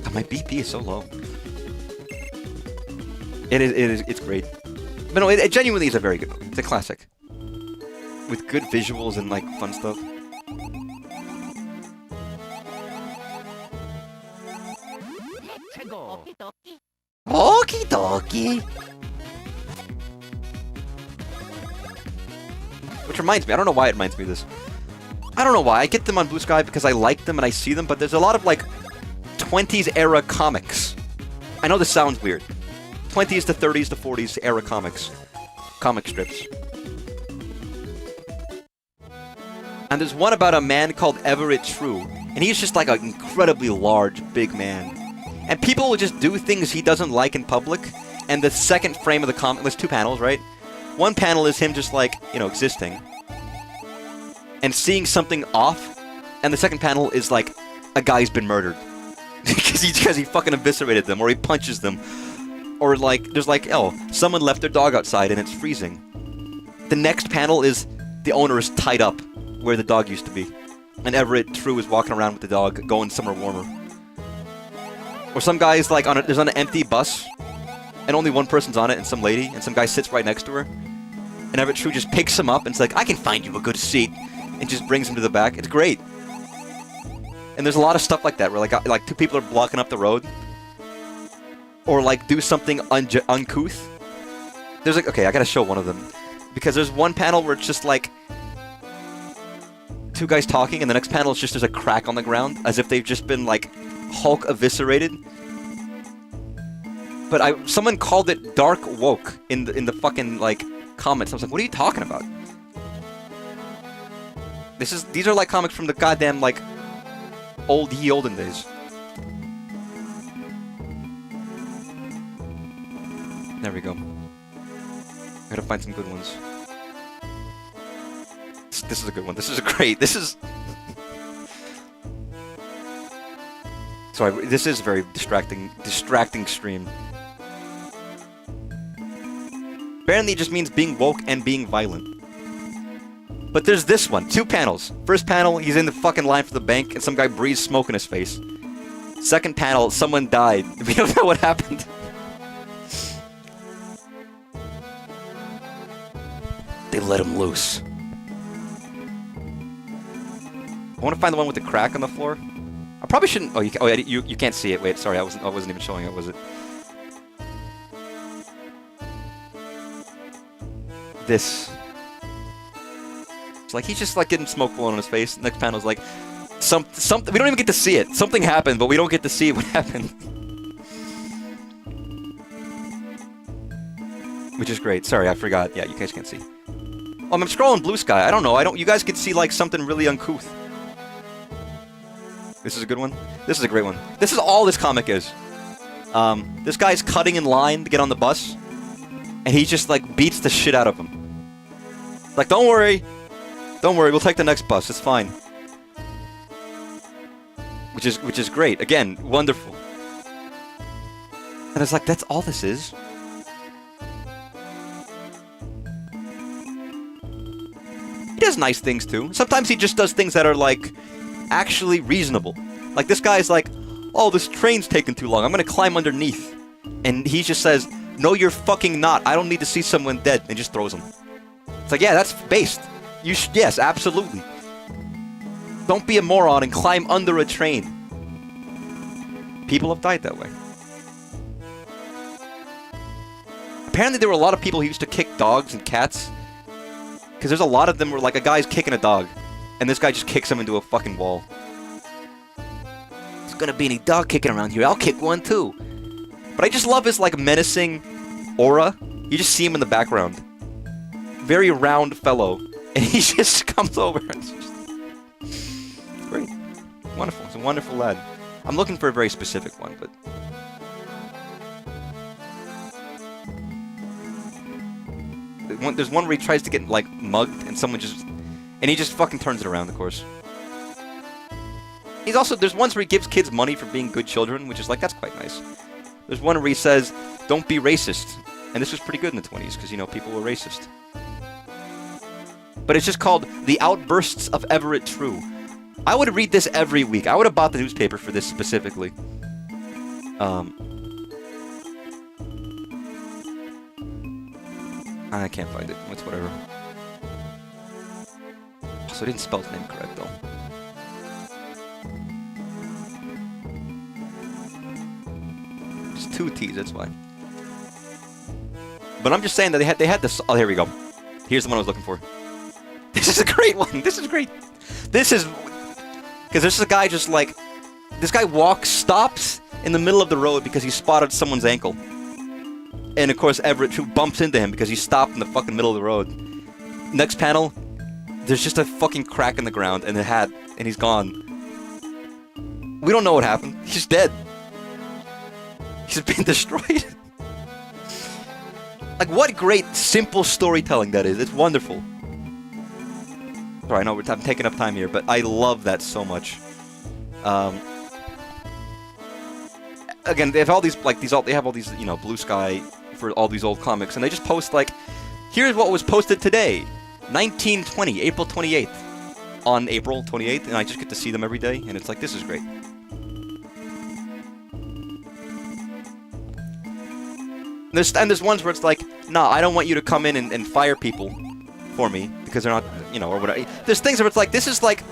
God, my BP is so low. It's great. But no, it genuinely is a very good movie. It's a classic. With good visuals and, like, fun stuff. Okie dokie. Which reminds me, I don't know why it reminds me of this. I don't know why. I get them on Blue Sky because I like them and I see them, but there's a lot of, like, 20s era comics. I know this sounds weird. 20s to 30s to 40s era comics. Comic strips. And there's one about a man called Everett True, and he's just like an incredibly large, big man. And people will just do things he doesn't like in public, and the second frame of the comic, there's two panels, right? One panel is him just like, you know, existing, and seeing something off, and the second panel is like, a guy's been murdered. because he fucking eviscerated them, or he punches them. Or like, there's like, oh, someone left their dog outside and it's freezing. The next panel is, the owner is tied up where the dog used to be. And Everett True is walking around with the dog, going somewhere warmer. Or some guy's like, there's on an empty bus, and only one person's on it, and some lady, and some guy sits right next to her. And Everett True just picks him up and is like, I can find you a good seat, and just brings him to the back. It's great. And there's a lot of stuff like that, where like two people are blocking up the road. Or like do something uncouth. There's like, okay, I gotta show one of them. Because there's one panel where it's just like two guys talking, and the next panel is just there's a crack on the ground, as if they've just been like Hulk eviscerated. But someone called it dark woke in the fucking like comments. I was like, what are you talking about? These are like comics from the goddamn like olden days. There we go. Gotta find some good ones. This is a good one. This is a great. This is. Sorry, this is a very distracting stream. Apparently, it just means being woke and being violent. But there's this one. 2 panels. First panel, he's in the fucking line for the bank, and some guy breathes smoke in his face. Second panel, someone died. We don't know what happened. They let him loose. I want to find the one with the crack on the floor. I probably shouldn't. Oh, you can't see it. Wait, sorry, I wasn't even showing it, was it? This. It's like he's just like getting smoke blowing on his face. Next panel's like something. We don't even get to see it. Something happened, but we don't get to see what happened. Which is great. Sorry, I forgot. Yeah, you guys can't see. Oh, I'm scrolling Blue Sky. I don't know. You guys could see like something really uncouth. This is a good one. This is a great one. This is all this comic is. This guy's cutting in line to get on the bus, and he just like beats the shit out of him. Like, don't worry, we'll take the next bus. It's fine. Which is great. Again, wonderful. And it's like that's all this is. He does nice things too. Sometimes he just does things that are like actually reasonable. Like this guy's like, oh, this train's taking too long. I'm gonna climb underneath. And he just says, no, you're fucking not. I don't need to see someone dead. And just throws him. It's like, yeah, that's based. Yes, absolutely. Don't be a moron and climb under a train. People have died that way. Apparently there were a lot of people who used to kick dogs and cats. Because there's a lot of them where like a guy's kicking a dog. And this guy just kicks him into a fucking wall. There's gonna be any dog kicking around here. I'll kick one too. But I just love his like menacing aura. You just see him in the background. Very round fellow. And he just comes over. It's just great. Wonderful. It's a wonderful lad. I'm looking for a very specific one, but... There's one where he tries to get, like, mugged, and someone just... And he just fucking turns it around, of course. He's also... There's ones where he gives kids money for being good children, which is like, that's quite nice. There's one where he says, don't be racist. And this was pretty good in the 20s, because, you know, people were racist. But it's just called The Outbursts of Everett True. I would read this every week. I would have bought the newspaper for this specifically. I can't find it. It's whatever. So I didn't spell his name correct, though. It's 2 T's, that's why. But I'm just saying that they had this... Oh, here we go. Here's the one I was looking for. This is a great one. This is great. This is... Because this is a guy just like... This guy stops in the middle of the road because he spotted someone's ankle. And of course Everett True bumps into him because he stopped in the fucking middle of the road. Next panel, there's just a fucking crack in the ground and a hat, and he's gone. We don't know what happened. He's dead. He's been destroyed. Like, what great, simple storytelling that is. It's wonderful. Sorry, I know I'm taking up time here, but I love that so much. Again, they have all these, like, they have all these, you know, Blue Sky for all these old comics, and they just post, like, here's what was posted today, 1920, April 28th, on April 28th, and I just get to see them every day, and it's like, this is great. There's ones where it's like, nah, I don't want you to come in and fire people for me, because they're not, you know, or whatever. There's things where it's like, this is, like,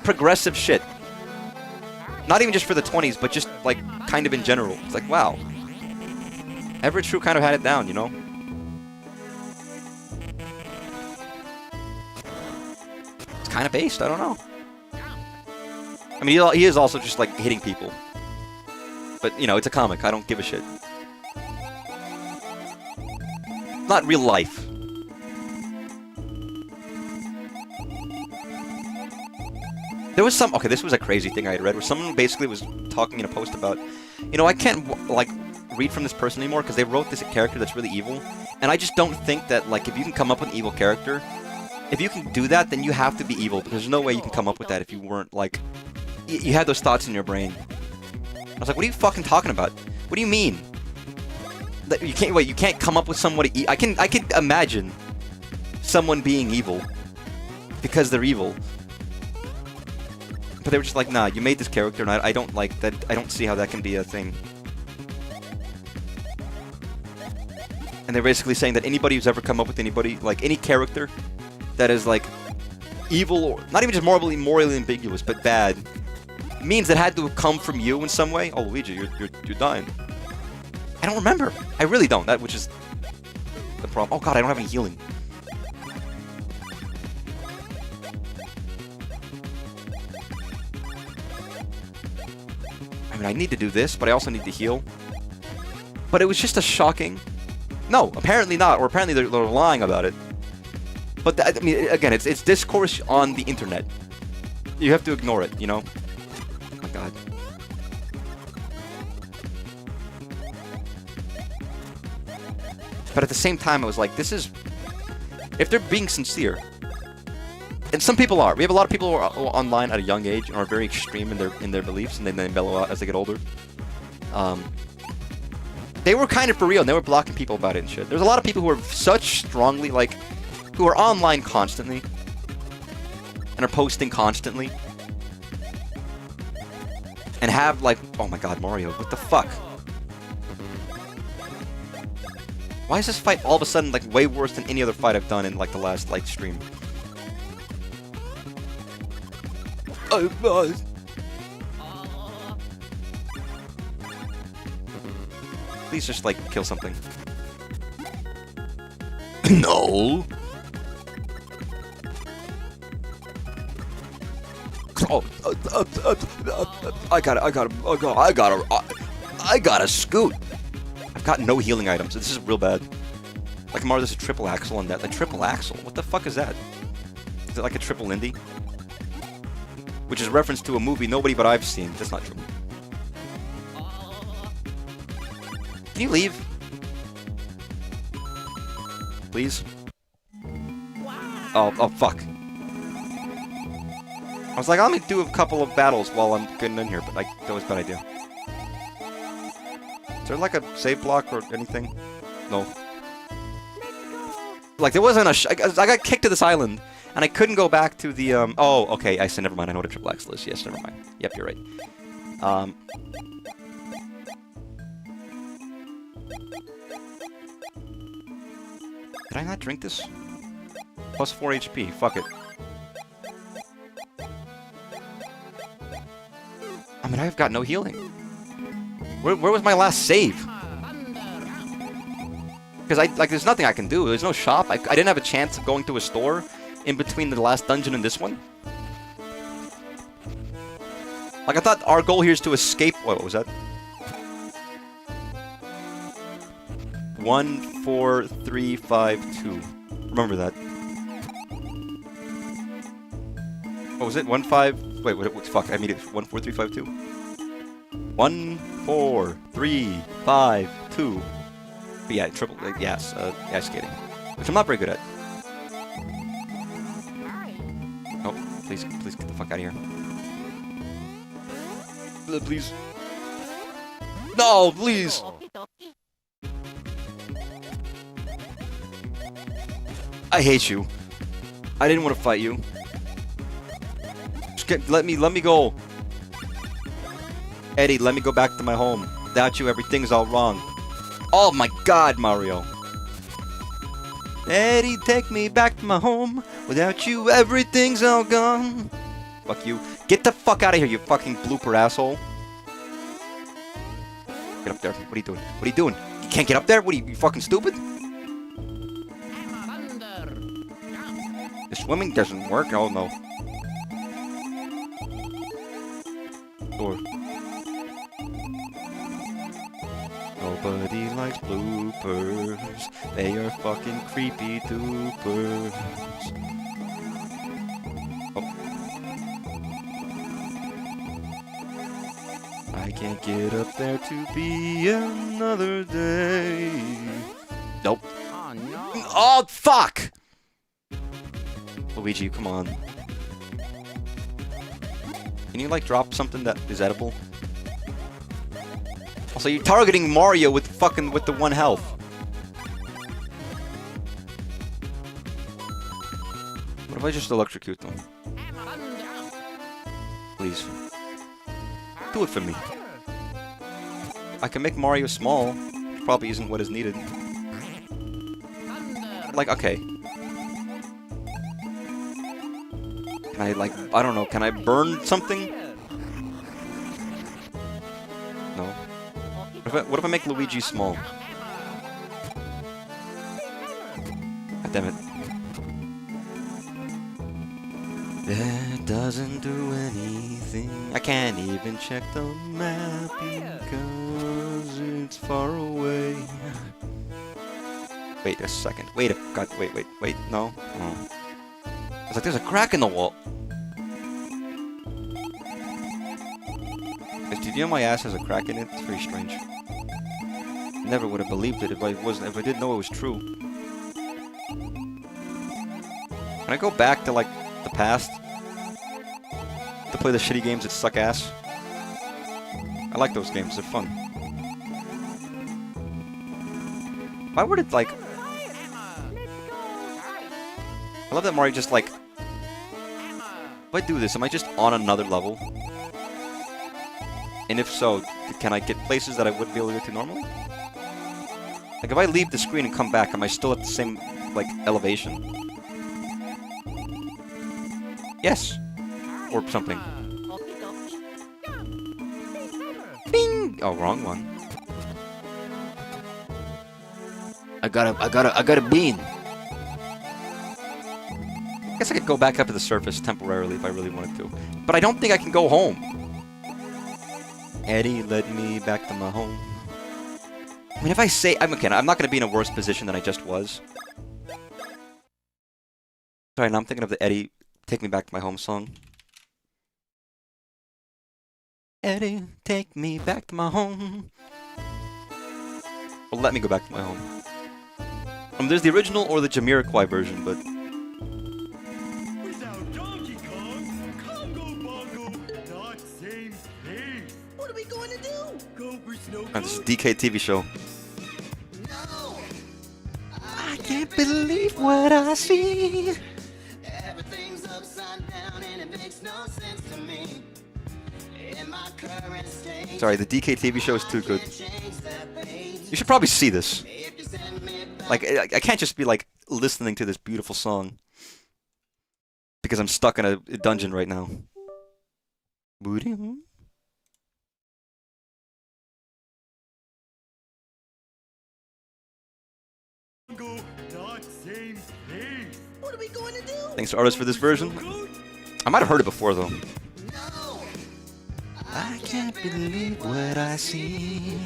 progressive shit. Not even just for the 20s, but just, like, kind of in general. It's like, wow. Everett True kind of had it down, you know? It's kind of based, I don't know. I mean, he is also just, like, hitting people. But, you know, it's a comic, I don't give a shit. not real life. There was some... Okay, this was a crazy thing I had read, where someone basically was talking in a post about... You know, I can't, like, read from this person anymore, because they wrote this character that's really evil, and I just don't think that, like, if you can come up with an evil character, if you can do that, then you have to be evil, because there's no way you can come up with that if you weren't, like... You had those thoughts in your brain. I was like, what are you fucking talking about? What do you mean? That you can't... Wait, you can't come up with somebody... I can imagine someone being evil, because they're evil. But they were just like, nah, you made this character, and I don't like that. I don't see how that can be a thing. And they're basically saying that anybody who's ever come up with anybody, like any character that is like evil, or not even just morally ambiguous, but bad, means it had to have come from you in some way. Oh, Luigi, you're dying. I don't remember. I really don't. That which is the problem. Oh god, I don't have any healing. I mean, I need to do this, but I also need to heal. But it was just a shocking... No, apparently not, or apparently they're lying about it. But, I mean, again, it's discourse on the internet. You have to ignore it, you know? Oh my god. But at the same time, I was like, this is... If they're being sincere... And some people are. We have a lot of people who are online at a young age and are very extreme in their beliefs, and then they mellow out as they get older. They were kind of for real, and they were blocking people about it and shit. There's a lot of people who are such strongly, like, who are online constantly, and are posting constantly, and have, like, oh my god, Mario, what the fuck? Why is this fight all of a sudden, like, way worse than any other fight I've done in, like, the last, like, stream? Please just, like, kill something. No! Oh, I gotta scoot! I've got no healing items. This is real bad. Like, Mario, there's a triple axle on that. A triple axle? What the fuck is that? Is it like a triple Indy? Which is a reference to a movie nobody but I've seen. That's not true. Can you leave? Please? Oh, fuck. I was like, let me do a couple of battles while I'm getting in here, but that was a bad idea. Is there like a save block or anything? No. Like, there wasn't a... I got kicked to this island, and I couldn't go back to the, Oh, okay, I said never mind, I know what a triple axle is. Yes, never mind. Yep, you're right. Did I not drink this? Plus 4 HP, fuck it. I mean, I've got no healing. Where was my last save? Because there's nothing I can do. There's no shop. I didn't have a chance of going to a store in between the last dungeon and this one. Like, I thought our goal here is to escape... What was that? 1, 4, 3, 5, 2. Remember that. What was it? 1, 5... Wait, what fuck, I mean it. 1, 4, 3, 5, 2. 1, 4, 3, 5, 2. But yeah, triple, yes, ice skating. Which I'm not very good at. Oh, please get the fuck out of here. Please. No, please! I hate you. I didn't want to fight you. Just let me go. Eddie, let me go back to my home. Without you, everything's all wrong. Oh my god, Mario. Eddie, take me back to my home. Without you, everything's all gone. Fuck you. Get the fuck out of here, you fucking blooper asshole. Get up there. What are you doing? What are you doing? You can't get up there? What are you fucking stupid? The swimming doesn't work? Oh no. Door. No. Nobody likes bloopers. They are fucking creepy doopers. Oh. I can't get up there to be another day. Nope. Oh no. Oh, fuck! Luigi, come on. Can you, like, drop something that is edible? Also, you're targeting Mario with the 1 health. What if I just electrocute them? Please. Do it for me. I can make Mario small, which probably isn't what is needed. Like, okay. Can I, like, I don't know, can I burn something? No. What if I make Luigi small? God damn it. That doesn't do anything. I can't even check the map because it's far away. Wait a second. Wait, no. Oh. It's like there's a crack in the wall. Did you know my ass has a crack in it? It's very strange. Never would have believed it if I didn't know it was true. Can I go back to, like, the past to play the shitty games that suck ass? I like those games, they're fun. Why would it, like... I love that Mario just, like... If I do this, am I just on another level? And if so, can I get places that I wouldn't be able to get to normally? Like, if I leave the screen and come back, am I still at the same, like, elevation? Yes. Or something. Bing! Oh, wrong one. I got a bean. I guess I could go back up to the surface temporarily if I really wanted to. But I don't think I can go home. Eddie led me back to my home. I mean, if I say... I'm not going to be in a worse position than I just was. Sorry, now I'm thinking of the Eddie Take Me Back to My Home song. Eddie, take me back to my home. Well, let me go back to my home. There's the original or the Jamiroquai version, but... Without Donkey Kong, Congo Bongo, not same place. What are we going to do? Go for snow. This is a DK TV show. No! I can't believe what I see. Everything's upside down and it makes no sense to me. In my current state, Sorry, the DK TV show is too good. change that page. You should probably see this. If you send me back, Like, I can't just be, like, listening to this beautiful song. Because I'm stuck in a dungeon right now. not same place. What are we going to do? Thanks to artists for this version. I might have heard it before, though. No! I can't believe what I see.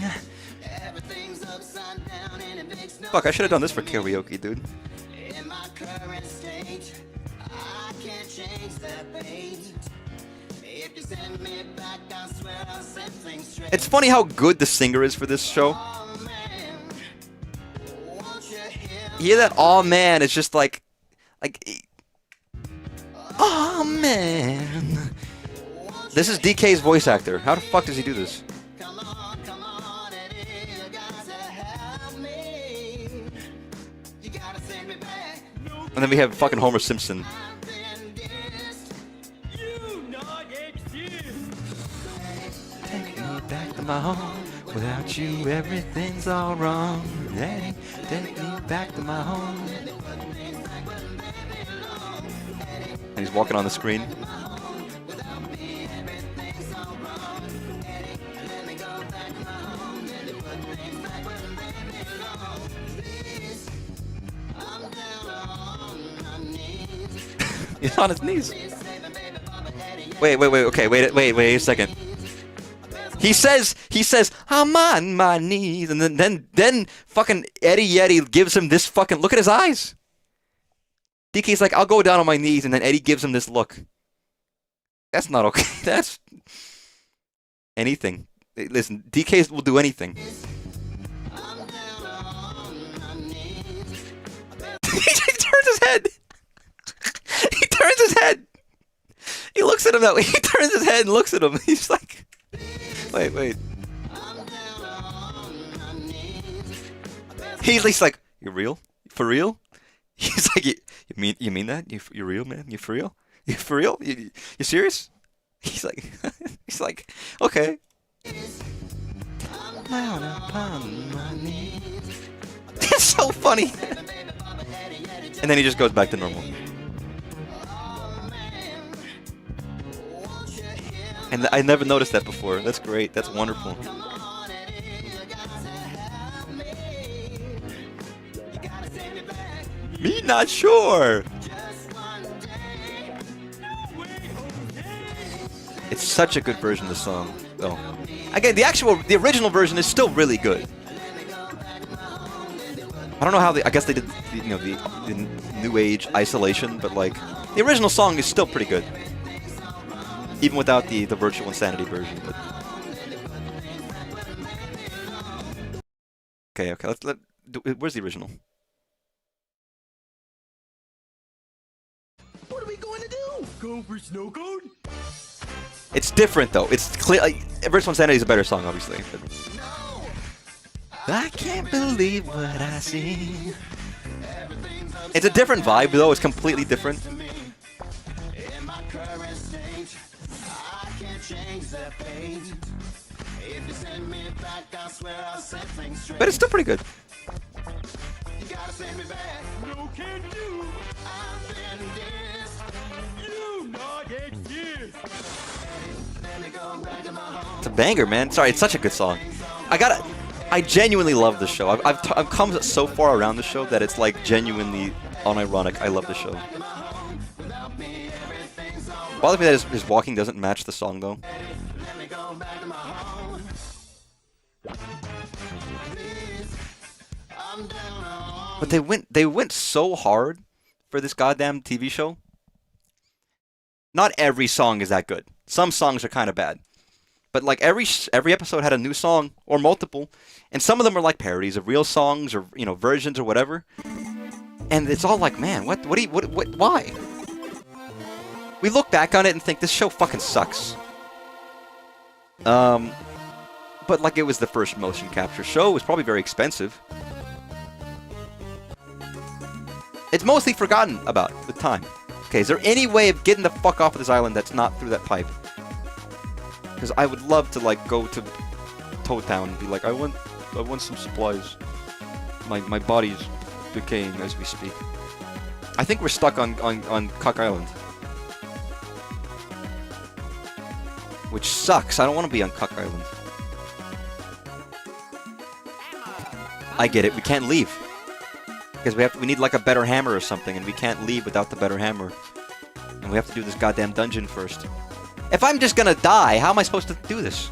Everything's upside down and it makes no Fuck, I should have done this for karaoke, dude. In my current state, I can't change that page. If you send me back, I swear I'll set things straight. It's funny how good the singer is for this show. Oh man, won't you hear You hear that? Aw, man. It's just like... Aw, man. This is DK's voice actor. How the fuck does he do this? come on, Eddie, you got to help me. You gotta send me back. And then we have fucking Homer Simpson. I've been dissed. You not exist. Take me back to my home. Without you, everything's all wrong. Eddie, take me back to my home. And he's walking on the screen. He's on his knees. Wait a second. He says, I'm on my knees, and then fucking Eddie Yeti gives him this fucking look at his eyes. DK's like, I'll go down on my knees, and then Eddie gives him this look. That's not okay. That's anything. Listen, DK will do anything. He turns his head. He turns his head. He looks at him that way. He turns his head and looks at him. He's like, wait. He's like, you real? For real? He's like, you mean that? You real, man? You for real? You for real? You serious? He's like, okay. It's so funny. And then he just goes back to normal. And I never noticed that before. That's great. That's wonderful. Me not sure. It's such a good version of the song, though. Again, the original version is still really good. I don't know how I guess they did, the new age isolation, but like the original song is still pretty good, even without the virtual insanity version. But okay. Where's the original? What are we going to do? Go for snow cone? It's different though. It's clear. Virtual Insanity is a better song, obviously. But I can't believe what I see. It's a different vibe though. It's completely different. But it's still pretty good. No can do. You not exist. It's a banger, man. Sorry, it's such a good song. I genuinely love this show. I've come so far around the show that it's like genuinely unironic. I love the show. Bothers me that his walking doesn't match the song though. But they went so hard for this goddamn TV show. Not every song is that good. Some songs are kind of bad. But like every episode had a new song or multiple, and some of them are like parodies of real songs or versions or whatever. And it's all like, man, what why? We look back on it and think this show fucking sucks. But like it was the first motion capture show. It was probably very expensive. It's mostly forgotten about with time. Okay, is there any way of getting the fuck off of this island that's not through that pipe? Because I would love to like go to Toad Town and be like, I want some supplies. My body's decaying as we speak. I think we're stuck on Cock Island. Which sucks. I don't want to be on Cock Island. I get it. We can't leave. Because we need like a better hammer or something, and we can't leave without the better hammer. And we have to do this goddamn dungeon first. If I'm just gonna die, how am I supposed to do this?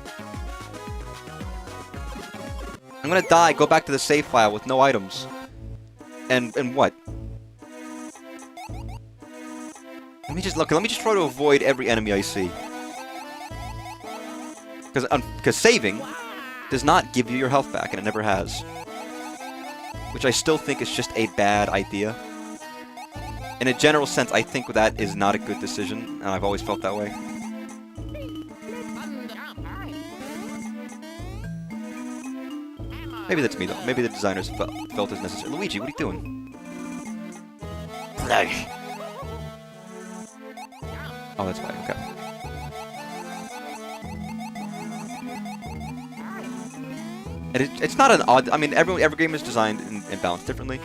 I'm gonna die, go back to the save file with no items. And what? Let me just try to avoid every enemy I see. Because saving does not give you your health back, and it never has. Which I still think is just a bad idea. In a general sense, I think that is not a good decision, and I've always felt that way. Maybe that's me, though. Maybe the designers felt as necessary. Luigi, what are you doing? Oh, that's fine. Okay. And it's not an odd... I mean, every game is designed and balanced differently.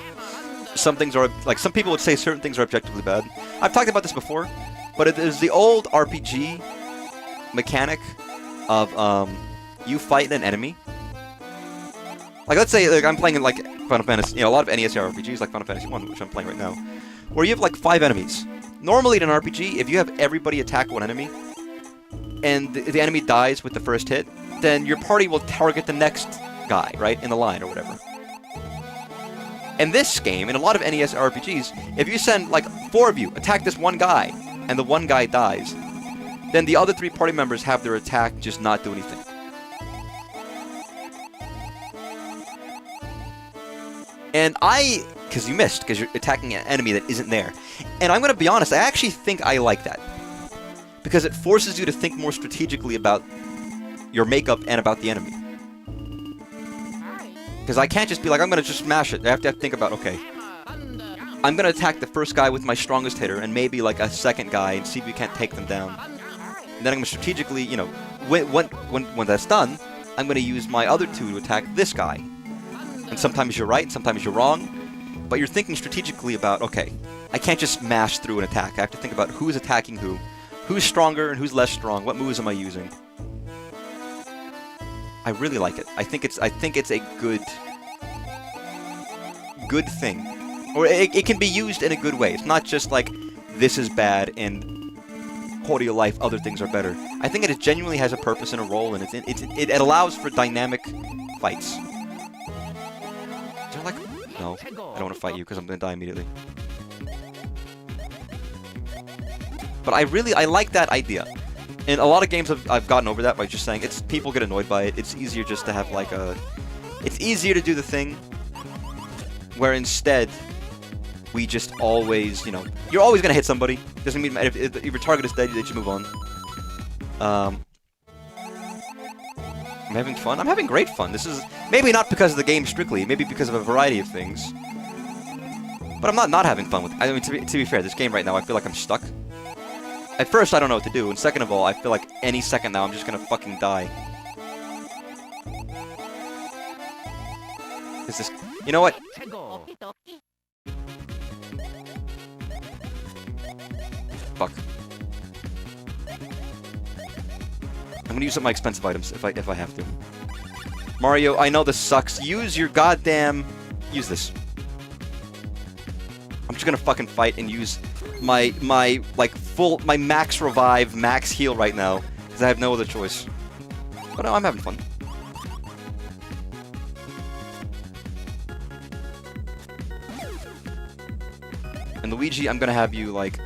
Some things are... Like, some people would say certain things are objectively bad. I've talked about this before, but it is the old RPG mechanic of you fight an enemy. Like, let's say I'm playing in, like, Final Fantasy... a lot of NES RPGs, like Final Fantasy 1, which I'm playing right now, where you have, like, 5 enemies. Normally in an RPG, if you have everybody attack one enemy, and the enemy dies with the first hit, then your party will target the next guy, right, in the line or whatever. In this game, in a lot of NES RPGs, if you send, like, 4 of you, attack this one guy, and the one guy dies, then the other 3 party members have their attack just not do anything. And because you missed, because you're attacking an enemy that isn't there. And I'm going to be honest, I actually think I like that. Because it forces you to think more strategically about your makeup and about the enemy. Because I can't just be like, I'm going to just smash it. I have to think about, okay, I'm going to attack the first guy with my strongest hitter, and maybe like a second guy, and see if we can't take them down. And then I'm going to strategically, you know, when that's done, I'm going to use my other 2 to attack this guy. And sometimes you're right, sometimes you're wrong, but you're thinking strategically about, okay, I can't just mash through an attack. I have to think about who's attacking who's stronger and who's less strong, what moves am I using. I really like it. I think it's a good thing. Or it can be used in a good way. It's not just like, this is bad and quality of life, other things are better. I think it genuinely has a purpose and a role, and it allows for dynamic fights. Like, no, I don't want to fight you because I'm going to die immediately. But I like that idea. In a lot of games I've gotten over that by just saying, people get annoyed by it. It's easier just to have like it's easier to do the thing where instead we just always, you know, you're always going to hit somebody. Doesn't mean if your target is dead, you just move on. I'm having fun. I'm having great fun. This is maybe not because of the game strictly, maybe because of a variety of things. But I'm not having fun with it. I mean, to be fair, this game right now, I feel like I'm stuck. At first, I don't know what to do, and second of all, I feel like any second now, I'm just gonna fucking die. Is this... You know what? Fuck. I'm gonna use up my expensive items if I have to. Mario, I know this sucks. Use your goddamn... Use this. I'm just gonna fucking fight and use my max revive, max heal right now, because I have no other choice. But no, I'm having fun. And Luigi, I'm gonna have you, like...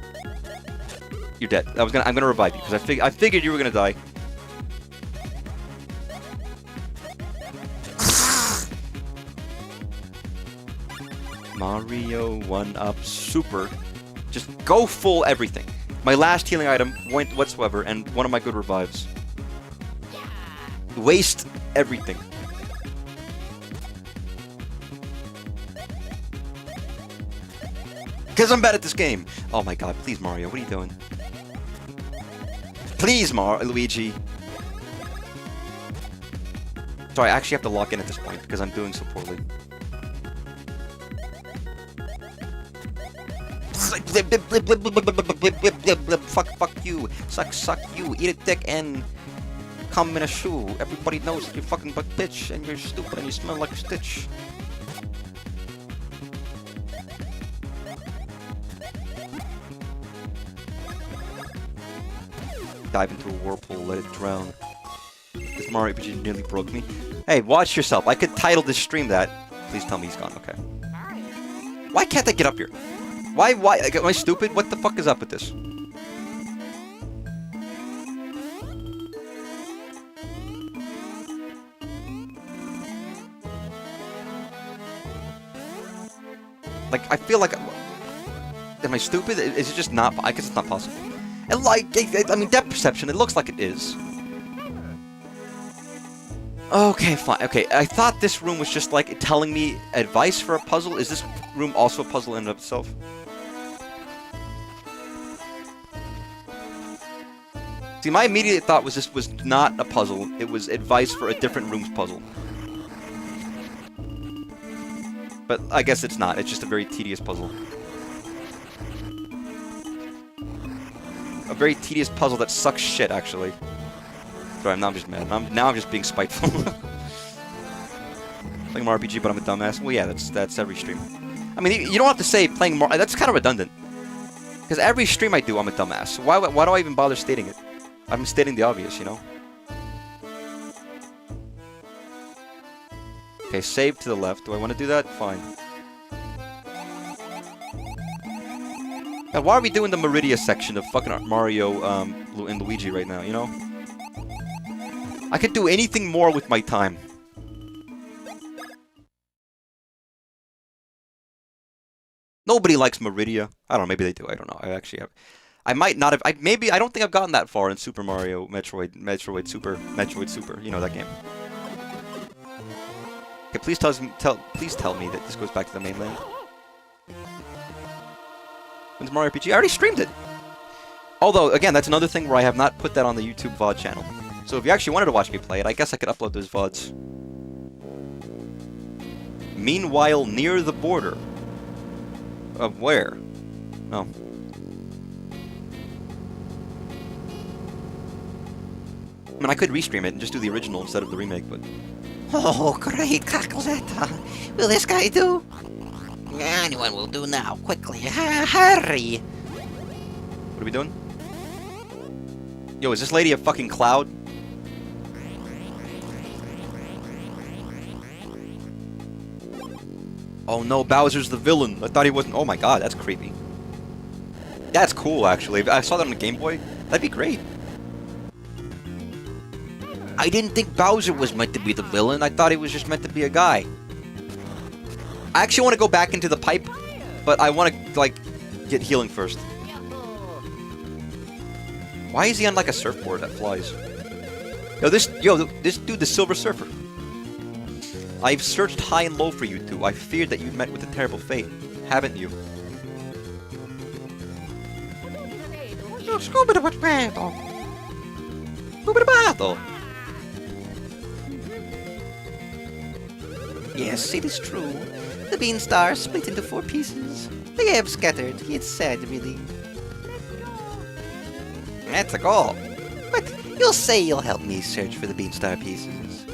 You're dead. I'm gonna revive you, because I figured you were gonna die. Mario 1-up super. Just go full everything. My last healing item whatsoever, and one of my good revives. Waste everything. Because I'm bad at this game. Oh my god, please Mario, what are you doing? Please Luigi. Sorry, I actually have to lock in at this point, because I'm doing so poorly. Fuck you. Suck you. Eat a dick and come in a shoe. Everybody knows that you're fucking butt bitch and you're stupid and you smell like a stitch. Dive into a whirlpool, let it drown. This Mario RPG nearly broke me. Hey, watch yourself. I could title this stream that. Please tell me he's gone. Okay. Why can't I get up here? Why? Like, am I stupid? What the fuck is up with this? Like, I feel like... Am I stupid? Is it just not... I guess it's not possible. And like, I mean, depth perception, it looks like it is. Okay, fine. Okay, I thought this room was just like telling me advice for a puzzle. Is this room also a puzzle in and of itself? See, my immediate thought was this was not a puzzle. It was advice for a different room's puzzle. But I guess it's not. It's just a very tedious puzzle. A very tedious puzzle that sucks shit, actually. Sorry, now I'm just mad. Now I'm just being spiteful. Playing Mario RPG, but I'm a dumbass. Well, yeah, that's every stream. I mean, you don't have to say playing Mario. That's kind of redundant. Because every stream I do, I'm a dumbass. So why do I even bother stating it? I'm stating the obvious, you know? Okay, save to the left. Do I want to do that? Fine. Now, why are we doing the Meridia section of fucking Mario and Luigi right now, you know? I could do anything more with my time. Nobody likes Meridia. I don't know, maybe they do. I don't know. I actually have... I might not have... I don't think I've gotten that far in Super Mario, Metroid Super. You know that game. Okay, please tell me that this goes back to the mainland. When's Mario RPG? I already streamed it! Although, again, that's another thing where I have not put that on the YouTube VOD channel. So if you actually wanted to watch me play it, I guess I could upload those VODs. Meanwhile, near the border. Of where? Oh. I mean, I could restream it and just do the original instead of the remake, but... Oh, great, Cacklezetta. Will this guy do? Anyone will do now. Quickly, hurry. What are we doing? Yo, is this lady a fucking cloud? Oh no, Bowser's the villain. I thought he wasn't. Oh my god, that's creepy. That's cool, actually. If I saw that on the Game Boy, that'd be great. I didn't think Bowser was meant to be the villain. I thought he was just meant to be a guy. I actually want to go back into the pipe, but I want to, like, get healing first. Why is he on, like, a surfboard that flies? Yo, this dude, the Silver Surfer. I've searched high and low for you two. I feared that you met with a terrible fate. Haven't you? Yes, it is true. The Beanstar split into 4 pieces. They have scattered. It's sad, really. That's a goal. But you'll say you'll help me search for the Beanstar pieces.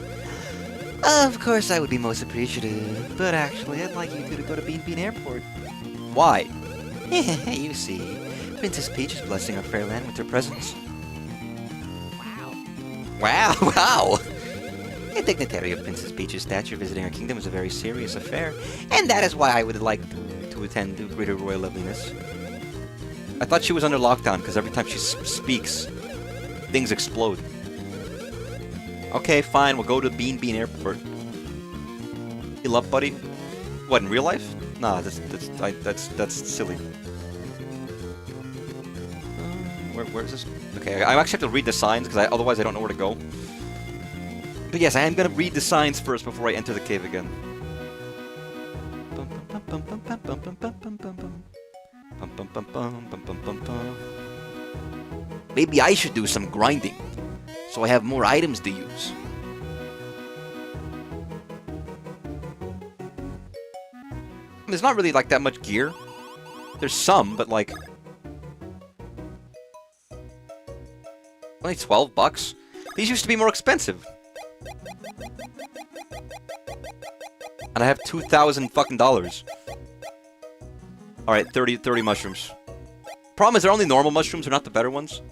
Of course, I would be most appreciative. But actually, I'd like you two to go to Bean Bean Airport. Why? You see, Princess Peach is blessing our fair land with her presence. Wow! A dignitary of Princess Peach's stature visiting our kingdom is a very serious affair, and that is why I would like to attend to greater royal loveliness. I thought she was under lockdown, because every time she speaks, things explode. Okay, fine, we'll go to Bean Bean Airport. Heal up, buddy. What, in real life? Nah, that's silly. Where is this? Okay, I actually have to read the signs, because otherwise I don't know where to go. But yes, I am going to read the signs first before I enter the cave again. Maybe I should do some grinding, so I have more items to use. There's not really, like, that much gear. There's some, but, like... only 12 bucks? These used to be more expensive. And I have 2,000 fucking dollars. Alright, 30 mushrooms. Problem is, they're only normal mushrooms, they're not the better ones.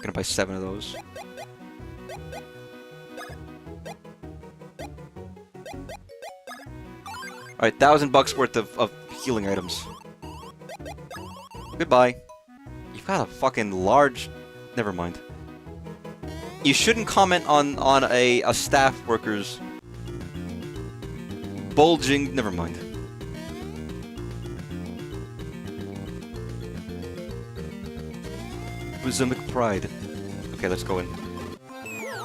Gonna buy 7 of those. Alright, 1,000 bucks worth of healing items. Goodbye. You've got a fucking large... Never mind. You shouldn't comment on a staff worker's bulging... Never mind. Bosomic pride. Okay, let's go in.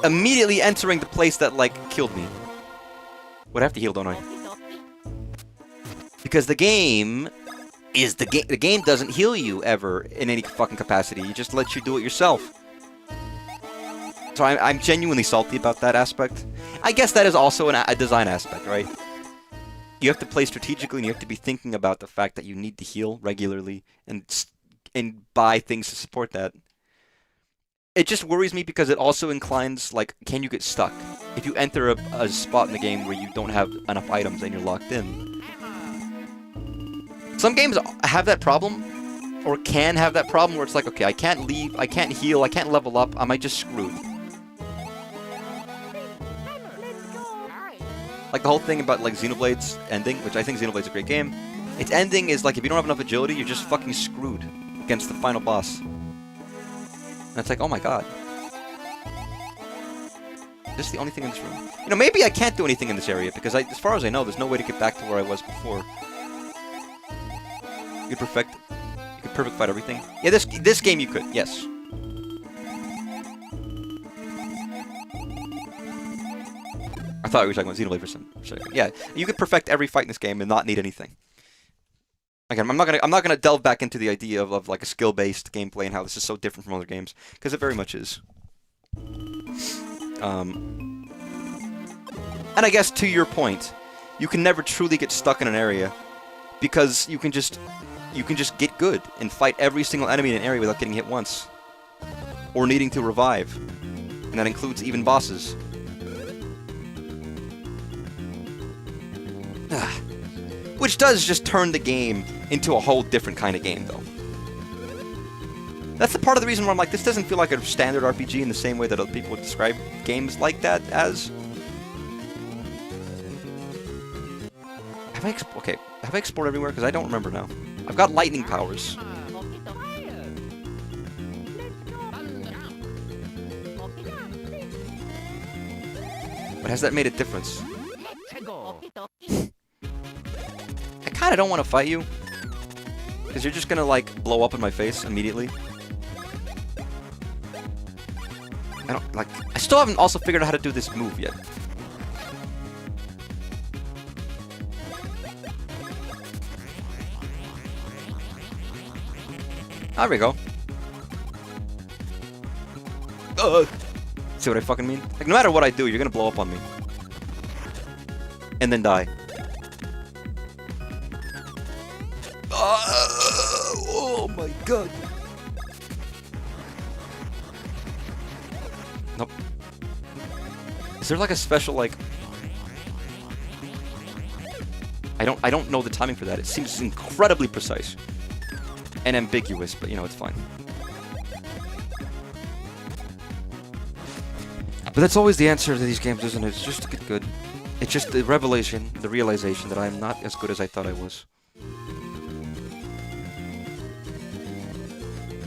Immediately entering the place that, like, killed me. Would have to heal, don't I? Because the game is the game. The game doesn't heal you ever in any fucking capacity. It just lets you do it yourself. So I'm genuinely salty about that aspect. I guess that is also a design aspect, right? You have to play strategically, and you have to be thinking about the fact that you need to heal regularly and buy things to support that. It just worries me because it also inclines, like, can you get stuck? If you enter a spot in the game where you don't have enough items and you're locked in. Some games have that problem, or can have that problem where it's like, okay, I can't leave, I can't heal, I can't level up, am I just screwed? Like the whole thing about like Xenoblade's ending, which I think Xenoblade's a great game. Its ending is like if you don't have enough agility, you're just fucking screwed against the final boss. And it's like, oh my god. This is the only thing in this room. You know, maybe I can't do anything in this area because as far as I know, there's no way to get back to where I was before. You could perfect fight everything. Yeah, this game you could, yes. I thought we were talking about Xenoblade for some second. Yeah, you could perfect every fight in this game and not need anything. Again, I'm not gonna delve back into the idea of like a skill-based gameplay and how this is so different from other games, because it very much is. And I guess to your point, you can never truly get stuck in an area because you can just get good and fight every single enemy in an area without getting hit once or needing to revive, and that includes even bosses. Which does just turn the game into a whole different kind of game, though. That's the part of the reason why I'm like, this doesn't feel like a standard RPG in the same way that other people would describe games like that as. Have I explored everywhere? Because I don't remember now. I've got lightning powers. But has that made a difference? I kind of don't want to fight you. Because you're just going to, like, blow up in my face immediately. I still haven't also figured out how to do this move yet. There we go. See what I fucking mean? Like, no matter what I do, you're gonna blow up on me. And then die. Oh my god. Nope. Is there like a special, like... I don't know the timing for that. It seems incredibly precise. And ambiguous, but you know, it's fine. But that's always the answer to these games, isn't it? It's just to get good. It's just the revelation, the realization that I'm not as good as I thought I was.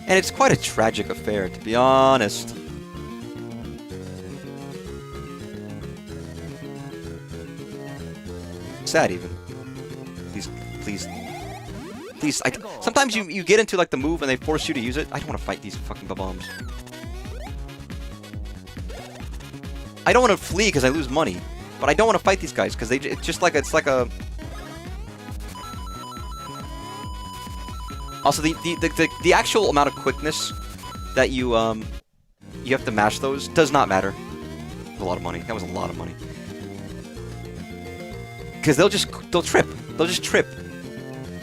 And it's quite a tragic affair, to be honest. Sad, even. Please. Sometimes you get into like the move and they force you to use it. I don't want to fight these fucking bombs. I don't want to flee because I lose money, but I don't want to fight these guys because it's just like it's like a. Also, the actual amount of quickness that you have to mash those does not matter. That's a lot of money. That was a lot of money. Because they'll trip. They'll just trip.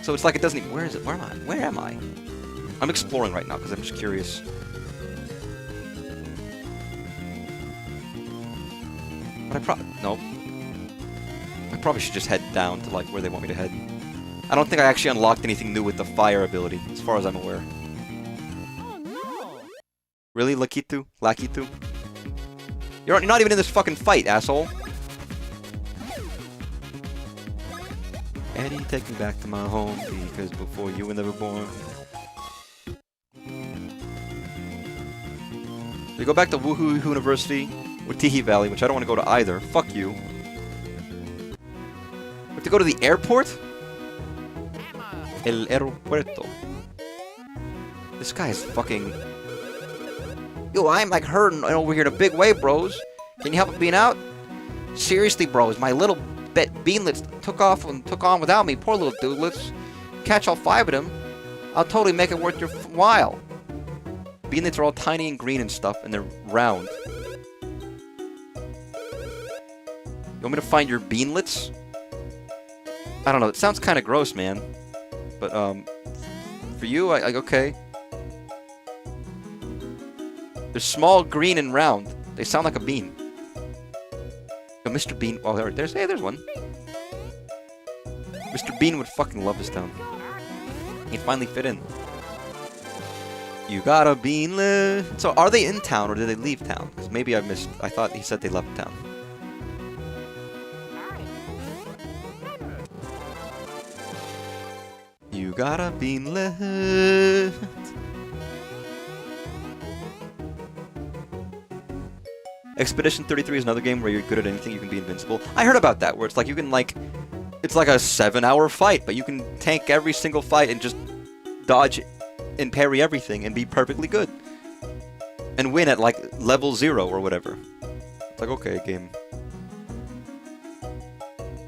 So it's like it doesn't even... Where is it? Where am I? Where am I? I'm exploring right now because I'm just curious. But no. I probably should just head down to like where they want me to head. I don't think I actually unlocked anything new with the fire ability, as far as I'm aware. Oh no! Really, Lakitu? Lakitu? You're not even in this fucking fight, asshole. Eddie, take me back to my home, because before you were never born. We go back to Woohoo University or Tihi Valley, which I don't want to go to either. Fuck you. We have to go to the airport? El aeropuerto. This guy is fucking... Yo, I'm like hurting over here in a big way, bros. Can you help being out? Seriously, bros, my little beanlets took on without me. Poor little dudelets. Catch all 5 of them. I'll totally make it worth your while. Beanlets are all tiny and green and stuff, and they're round. You want me to find your beanlets? I don't know. It sounds kind of gross, man. But, for you, okay. They're small, green, and round. They sound like a bean. Oh, Mr. Bean. Oh, there's one. Mr. Bean would fucking love this town. He'd finally fit in. You gotta be lit. So are they in town or did they leave town? Because maybe I missed. I thought he said they left town. You gotta be lit. Expedition 33 is another game where you're good at anything, you can be invincible. I heard about that, where it's like you can like, it's like a 7-hour fight, but you can tank every single fight and just dodge and parry everything and be perfectly good. And win at like level 0 or whatever. It's like, okay, game.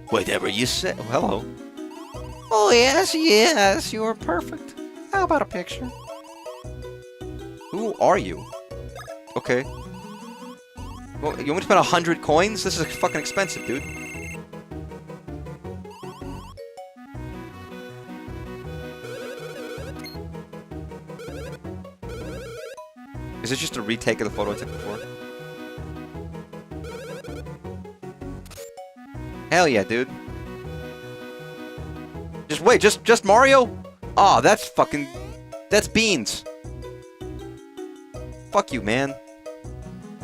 Whatever you say. Oh, hello. Oh, yes, yes, you are perfect. How about a picture? Who are you? Okay. Well, you want me to spend 100 coins? This is fucking expensive, dude. Is this just a retake of the photo I took before? Hell yeah, dude. Just wait, just Mario? Aw, oh, that's fucking... That's beans. Fuck you, man.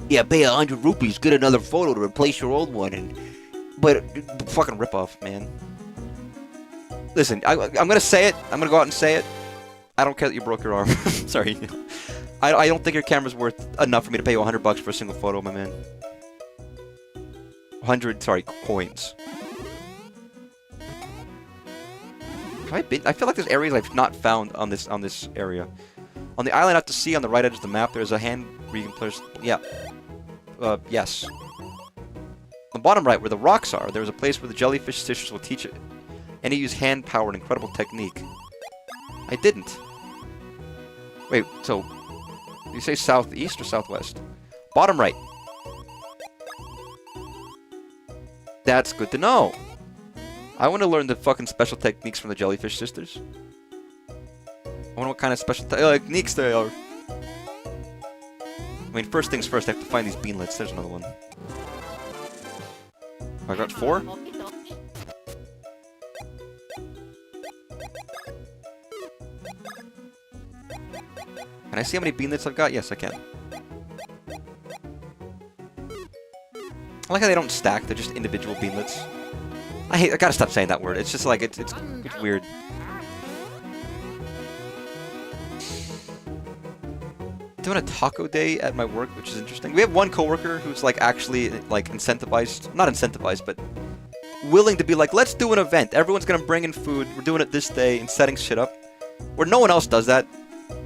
Yeah, pay 100 rupees, get another photo to replace your old one, and... But, fucking ripoff, man. Listen, I'm gonna say it. I'm gonna go out and say it. I don't care that you broke your arm. Sorry. I don't think your camera's worth enough for me to pay you 100 bucks for a single photo, my man. 100, sorry, coins. Have I been? I feel like there's areas I've not found on this area. On the island out to sea on the right edge of the map, there's a hand where you can place. Yeah. Yes. On the bottom right, where the rocks are, there's a place where the jellyfish sisters will teach it. And you use hand power, an incredible technique. I didn't. Wait, so you say southeast or southwest? Bottom right. That's good to know. I want to learn the fucking special techniques from the jellyfish sisters. I wonder what kind of special techniques they are. I mean, first things first, I have to find these beanlets. There's another one. I got 4? Can I see how many beanlets I've got? Yes, I can. I like how they don't stack, they're just individual beanlets. I gotta stop saying that word. It's just like, it's weird. Doing a taco day at my work, which is interesting. We have one coworker who's like actually like incentivized, not incentivized, but willing to be like, let's do an event. Everyone's gonna bring in food. We're doing it this day and setting shit up. Where no one else does that,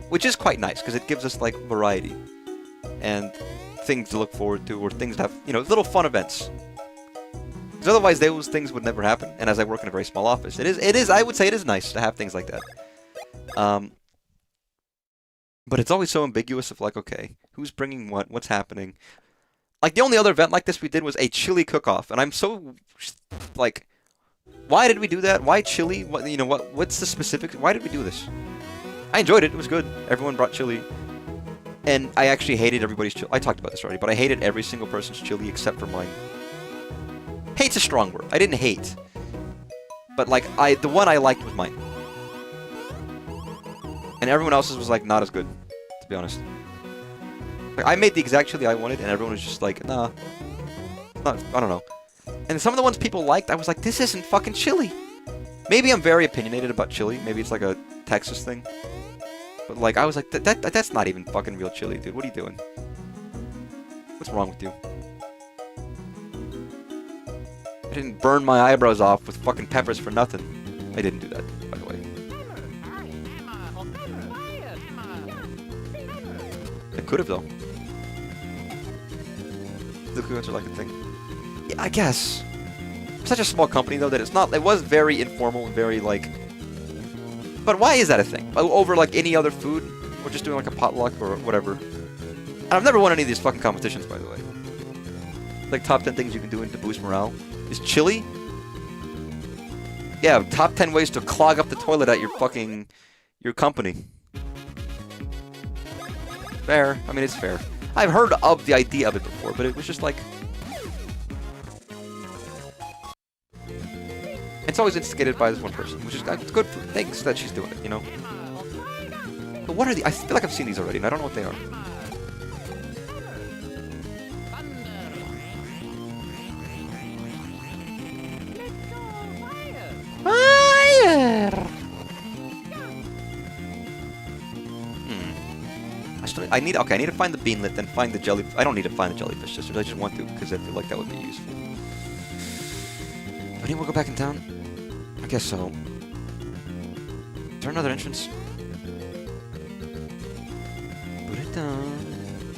which is quite nice because it gives us like variety and things to look forward to, or things to have, you know, little fun events. Because otherwise those things would never happen. And as I work in a very small office, it is I would say it is nice to have things like that. But it's always so ambiguous of like, okay, who's bringing what? What's happening? Like the only other event like this we did was a chili cook-off, and I'm so like, why did we do that? Why chili? What, you know, what's the specifics? Why did we do this? I enjoyed it. It was good. Everyone brought chili. And I actually hated everybody's chili. I talked about this already, but I hated every single person's chili except for mine. Hate's a strong word. I didn't hate. But like, the one I liked was mine. And everyone else's was like, not as good, to be honest. Like, I made the exact chili I wanted, and everyone was just like, nah. Not, I don't know. And some of the ones people liked, I was like, this isn't fucking chili. Maybe I'm very opinionated about chili. Maybe it's like a Texas thing. But like, I was like, that's not even fucking real chili, dude. What are you doing? What's wrong with you? I didn't burn my eyebrows off with fucking peppers for nothing. I didn't do that, by the way. I could have, though. The coupons are like a thing. Yeah, I guess. Such a small company, though, that it's not... It was very informal and very, like... But why is that a thing? Over, like, any other food? Or just doing, like, a potluck or whatever? And I've never won any of these fucking competitions, by the way. Like, top 10 things you can do to boost morale. Is chili? Yeah, top 10 ways to clog up the toilet at your fucking... your company. Fair. I mean, it's fair. I've heard of the idea of it before, but it was just like... It's always instigated by this one person, which is good for things that she's doing it, you know? What are the? I feel like I've seen these already, and I don't know what they are. Fire! I need to find the beanlet, then find the jelly. I don't need to find the jellyfish sisters. I just want to because I feel like that would be useful. Do I need to go back in town? I guess so. Is there another entrance? Put it down.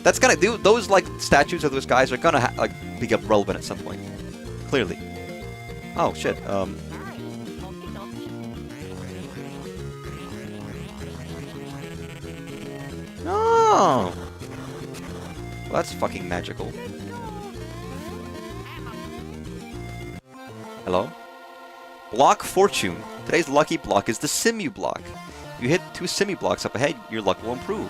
That's gonna do. Those like statues of those guys are gonna like become relevant at some point. Clearly. Oh shit. No. Well, that's fucking magical. Hello? Block Fortune. Today's lucky block is the Simu block. You hit 2 Simu blocks up ahead, your luck will improve.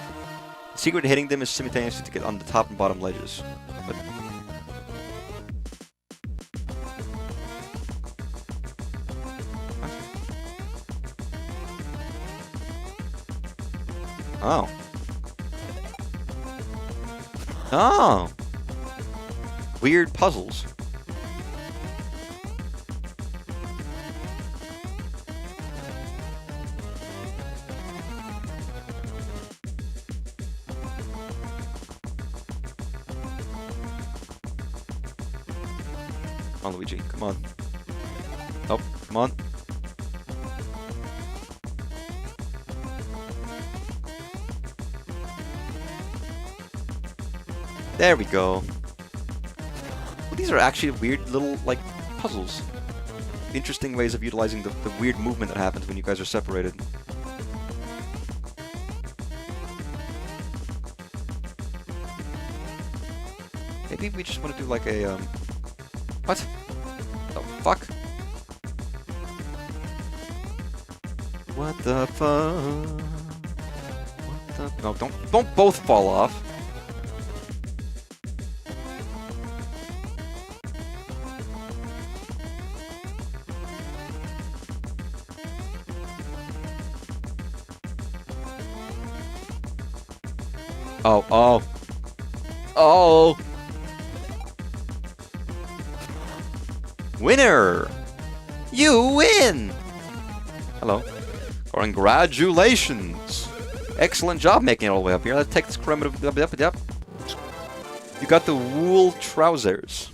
The secret to hitting them is simultaneously to get on the top and bottom ledges. But oh. Oh. Weird puzzles. Come on, Luigi. Come on. Oh, come on. There we go. Well, these are actually weird little, like, puzzles. Interesting ways of utilizing the weird movement that happens when you guys are separated. Maybe we just want to do like a, what? The fuck? What the fuck? What the... No, don't both fall off. Oh, oh. Oh! Winner! You win! Hello. Congratulations! Excellent job making it all the way up here. Let's take this primitive... You got the wool trousers.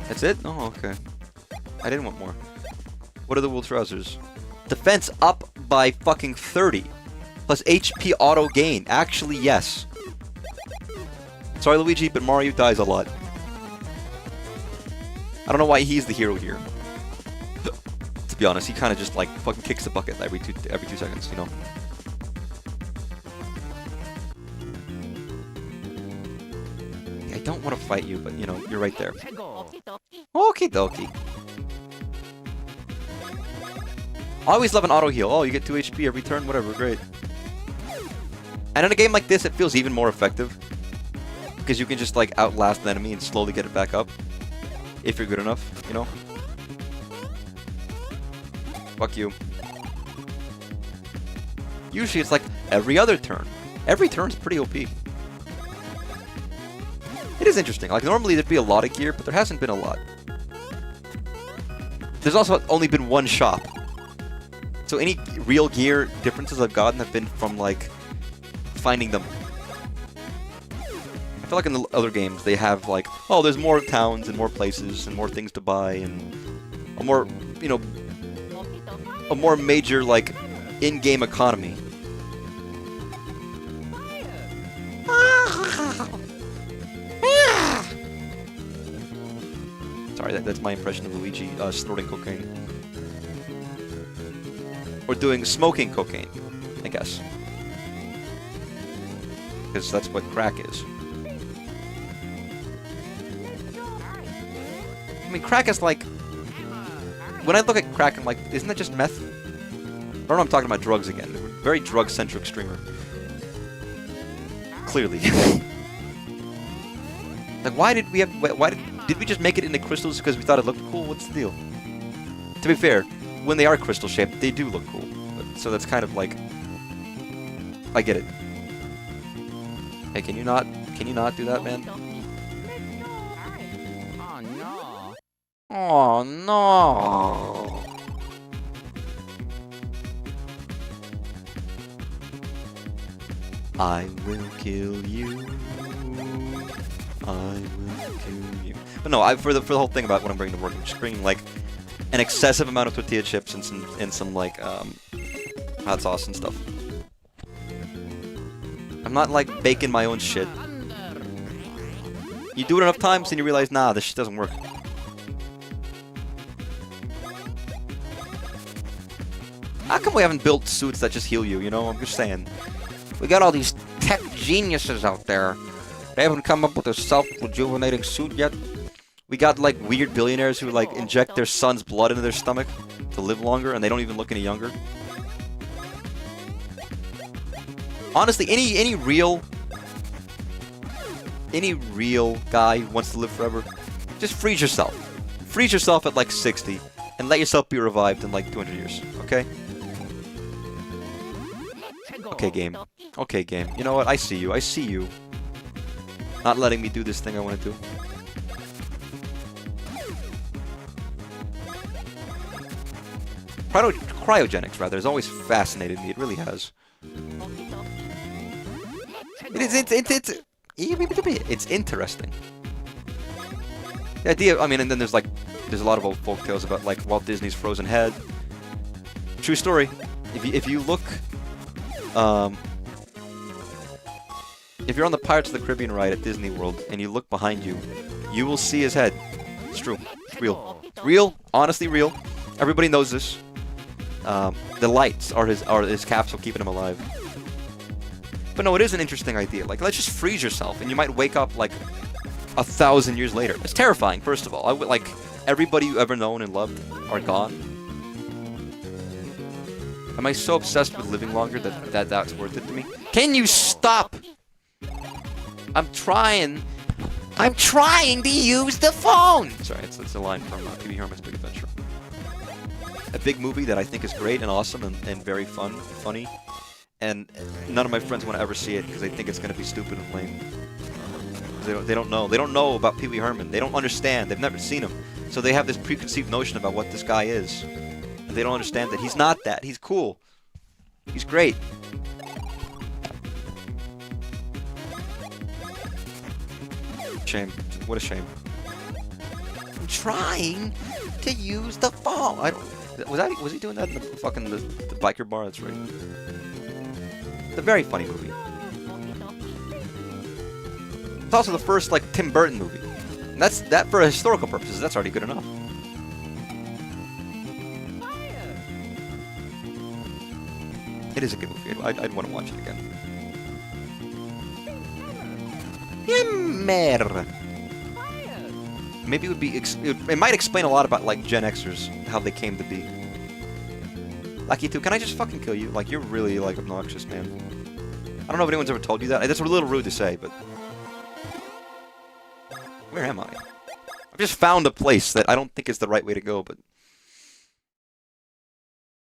That's it? Oh, okay. I didn't want more. What are the wool trousers? Defense up by fucking 30. Plus HP auto gain. Actually, yes. Sorry, Luigi, but Mario dies a lot. I don't know why he's the hero here. To be honest, he kind of just like fucking kicks the bucket every two seconds, you know. I don't want to fight you, but you know, you're right there. Okie dokie. I always love an auto heal. Oh, you get 2 HP every turn, whatever, great. And in a game like this, it feels even more effective. Because you can just like outlast the enemy and slowly get it back up. If you're good enough, you know? Fuck you. Usually it's like every other turn. Every turn's pretty OP. It is interesting. Like normally there'd be a lot of gear, but there hasn't been a lot. There's also only been one shop. So any real gear differences I've gotten have been from like finding them. I feel like in the other games they have like, oh, there's more towns and more places and more things to buy and a more, you know, a more major like in-game economy. Sorry, that's my impression of Luigi snorting cocaine. Or doing smoking cocaine, I guess. Because that's what crack is. I mean, crack is like... When I look at crack, I'm like, isn't that just meth? I don't know, I'm talking about drugs again. Very drug-centric streamer. Clearly. Like, why did we have... Why did we just make it into crystals because we thought it looked cool? What's the deal? To be fair, when they are crystal-shaped, they do look cool. But so that's kind of like... I get it. Hey, can you not do that, man? Oh no. Oh, no! I will kill you. I will kill you. But no, for the whole thing about what I'm bringing to work, I'm just bringing like an excessive amount of tortilla chips and some like hot sauce and stuff. I'm not like baking my own shit. You do it enough times and you realize, nah, this shit doesn't work. How come we haven't built suits that just heal you, you know? I'm just saying. We got all these tech geniuses out there. They haven't come up with a self-rejuvenating suit yet. We got like weird billionaires who like inject their son's blood into their stomach to live longer, and they don't even look any younger. Honestly, any real guy who wants to live forever, just freeze yourself. Freeze yourself at like 60, and let yourself be revived in like 200 years. Okay? Okay, game. Okay, game. You know what? I see you. I see you. Not letting me do this thing I want to do. Cryogenics, rather, has always fascinated me. It really has. It's interesting. The idea, I mean, and then there's a lot of old folk tales about like Walt Disney's frozen head. True story. If you look, if you're on the Pirates of the Caribbean ride at Disney World and you look behind you, you will see his head. It's true. It's real. It's real. Honestly, real. Everybody knows this. The lights are his capsule keeping him alive. But no, it is an interesting idea. Like, let's just freeze yourself, and you might wake up like 1,000 years later. It's terrifying. First of all, like everybody you ever known and loved are gone. Am I so obsessed with living longer that that's worth it to me? Can you stop? I'm trying to use the phone. Sorry, it's a line from Pee Wee Herman's Big Adventure. A big movie that I think is great and awesome and very funny. And none of my friends want to ever see it because they think it's going to be stupid and lame. They don't know. They don't know about Pee Wee Herman. They don't understand. They've never seen him. So they have this preconceived notion about what this guy is. And they don't understand that he's not that. He's cool. He's great. Shame. What a shame. I'm trying to use the phone. Was he doing that in the fucking the biker bar? That's right. It's a very funny movie. It's also the first like Tim Burton movie. And that for historical purposes, that's already good enough. It is a good movie. I'd want to watch it again. Yammer. Maybe it would be. It might explain a lot about like Gen Xers, how they came to be. Lucky 2, can I just fucking kill you? Like, you're really, like, obnoxious, man. I don't know if anyone's ever told you that. That's a little rude to say, but... Where am I? I've just found a place that I don't think is the right way to go, but...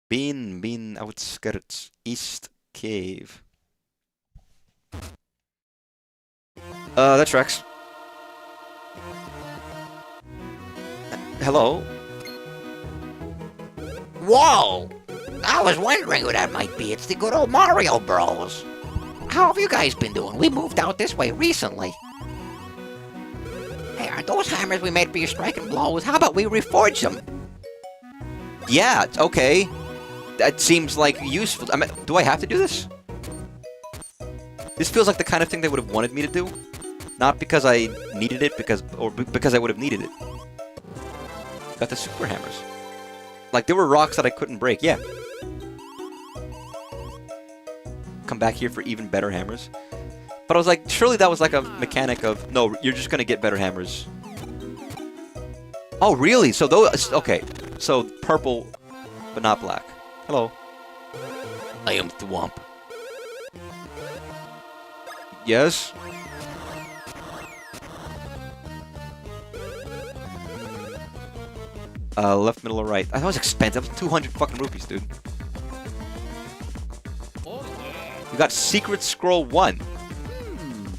Bean outskirts, East Cave. That tracks. Hello? Whoa! I was wondering who that might be. It's the good old Mario Bros. How have you guys been doing? We moved out this way recently. Hey, aren't those hammers we made for your striking blows? How about we reforge them? Yeah, okay. That seems like useful. I mean, do I have to do this? This feels like the kind of thing they would have wanted me to do. Not because I needed it, because I would have needed it. Got the super hammers. Like, there were rocks that I couldn't break, yeah. Come back here for even better hammers. But I was like, surely that was like a mechanic of, no, you're just gonna get better hammers. Oh, really? So those, okay. So, purple, but not black. Hello. I am Thwomp. Yes? Left, middle, or right. That was expensive. That was 200 fucking rupees, dude. We got Secret Scroll 1.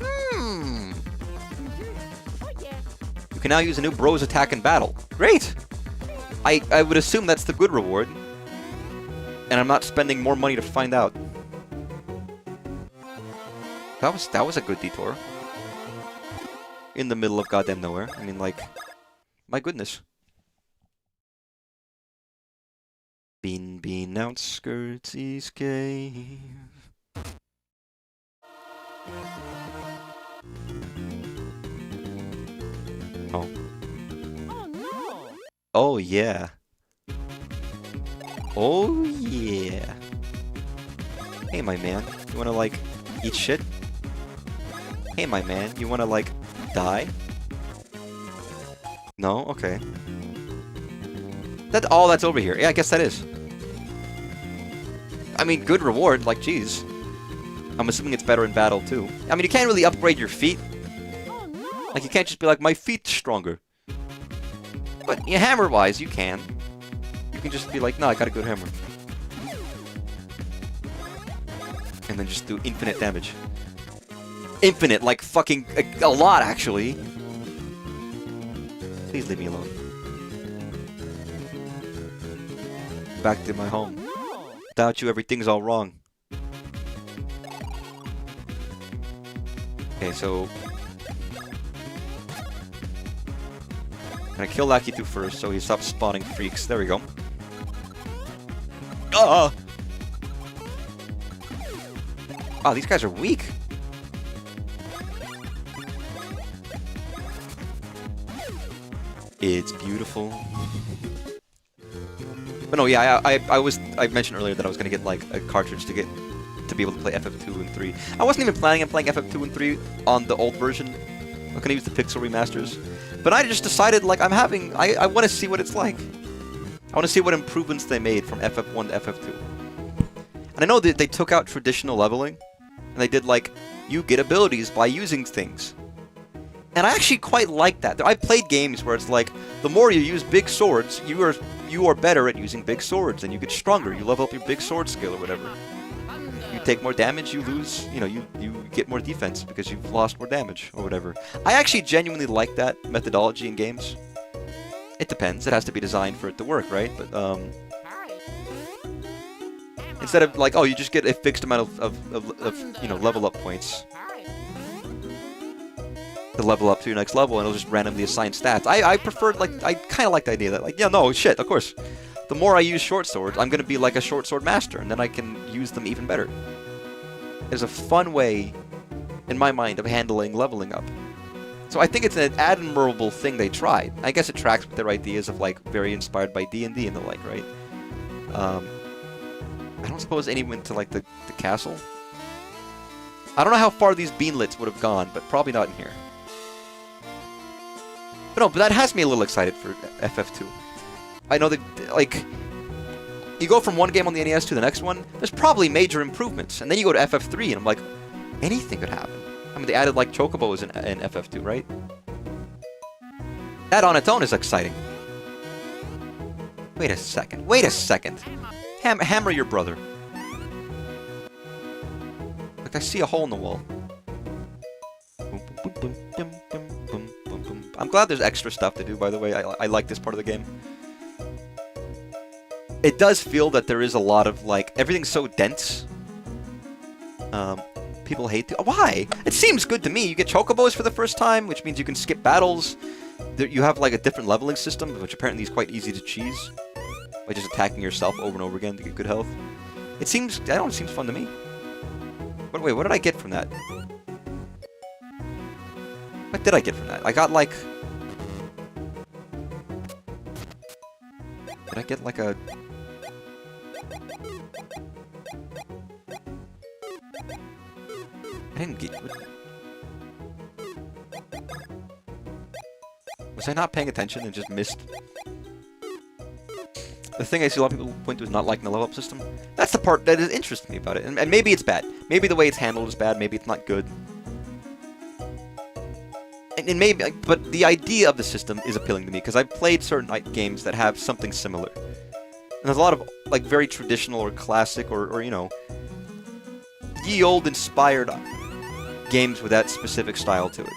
Hmm. You can now use a new Bros attack in battle. Great! I would assume that's the good reward. And I'm not spending more money to find out. That was a good detour. In the middle of goddamn nowhere. I mean, like, my goodness. Bean outskirts East Cave. Oh. Oh no! Oh yeah. Oh yeah. Hey my man, you wanna like eat shit? Hey my man, you wanna like die? No? Okay. That's all that's over here. Yeah, I guess that is. I mean, good reward, like, geez. I'm assuming it's better in battle, too. I mean, you can't really upgrade your feet. Oh no! Like, you can't just be like, my feet's stronger. But, yeah, hammer-wise, you can. You can just be like, no, I got a good hammer. And then just do infinite damage. Infinite, like fucking a lot, actually. Please leave me alone. Back to my home. No! Without you, everything's all wrong. Okay, so... I'm gonna kill Lakitu first, so he stops spawning freaks. There we go. Oh, these guys are weak. It's beautiful. But no, yeah, I mentioned earlier that I was gonna get like a cartridge to be able to play FF2 and 3. I wasn't even planning on playing FF2 and 3 on the old version. I'm gonna use the Pixel remasters. But I just decided like I want to see what it's like. I want to see what improvements they made from FF1 to FF2. And I know that they took out traditional leveling, and they did like, you get abilities by using things. And I actually quite like that. I've played games where it's like, the more you use big swords, you are better at using big swords, and you get stronger. You level up your big sword skill or whatever. You take more damage, you lose, you get more defense because you've lost more damage or whatever. I actually genuinely like that methodology in games. It depends. It has to be designed for it to work, right? But instead of like, oh, you just get a fixed amount of level up points to level up to your next level, and it'll just randomly assign stats. I prefer, like, I kind of like the idea that, like, yeah, no, shit, of course. The more I use short swords, I'm going to be like a short sword master, and then I can use them even better. There's a fun way, in my mind, of handling leveling up. So I think it's an admirable thing they tried. I guess it tracks with their ideas of, like, very inspired by D&D and the like, right? I don't suppose anyone went to, like, the castle? I don't know how far these beanlets would have gone, but probably not in here. But no, but that has me a little excited for FF2. I know that, like, you go from one game on the NES to the next one, there's probably major improvements. And then you go to FF3, and I'm like, anything could happen. I mean, they added, like, chocobos in FF2, right? That on its own is exciting. Wait a second. Wait a second. Hammer your brother. Like, I see a hole in the wall. I'm glad there's extra stuff to do, by the way. I like this part of the game. It does feel that there is a lot of, like, everything's so dense. People hate to... Why? It seems good to me. You get chocobos for the first time, which means you can skip battles. You have, like, a different leveling system, which apparently is quite easy to cheese. By just attacking yourself over and over again to get good health. It seems... I don't know, it seems fun to me. But wait, what did I get from that? What did I get from that? I got, like... Did I get, like, a... I didn't get... Was I not paying attention and just missed? The thing I see a lot of people point to is not liking the level up system. That's the part that interests me about it. And maybe it's bad. Maybe the way it's handled is bad. Maybe it's not good. And maybe, but the idea of the system is appealing to me because I've played certain games that have something similar. And there's a lot of, like, very traditional or classic or you know, ye old inspired games with that specific style to it.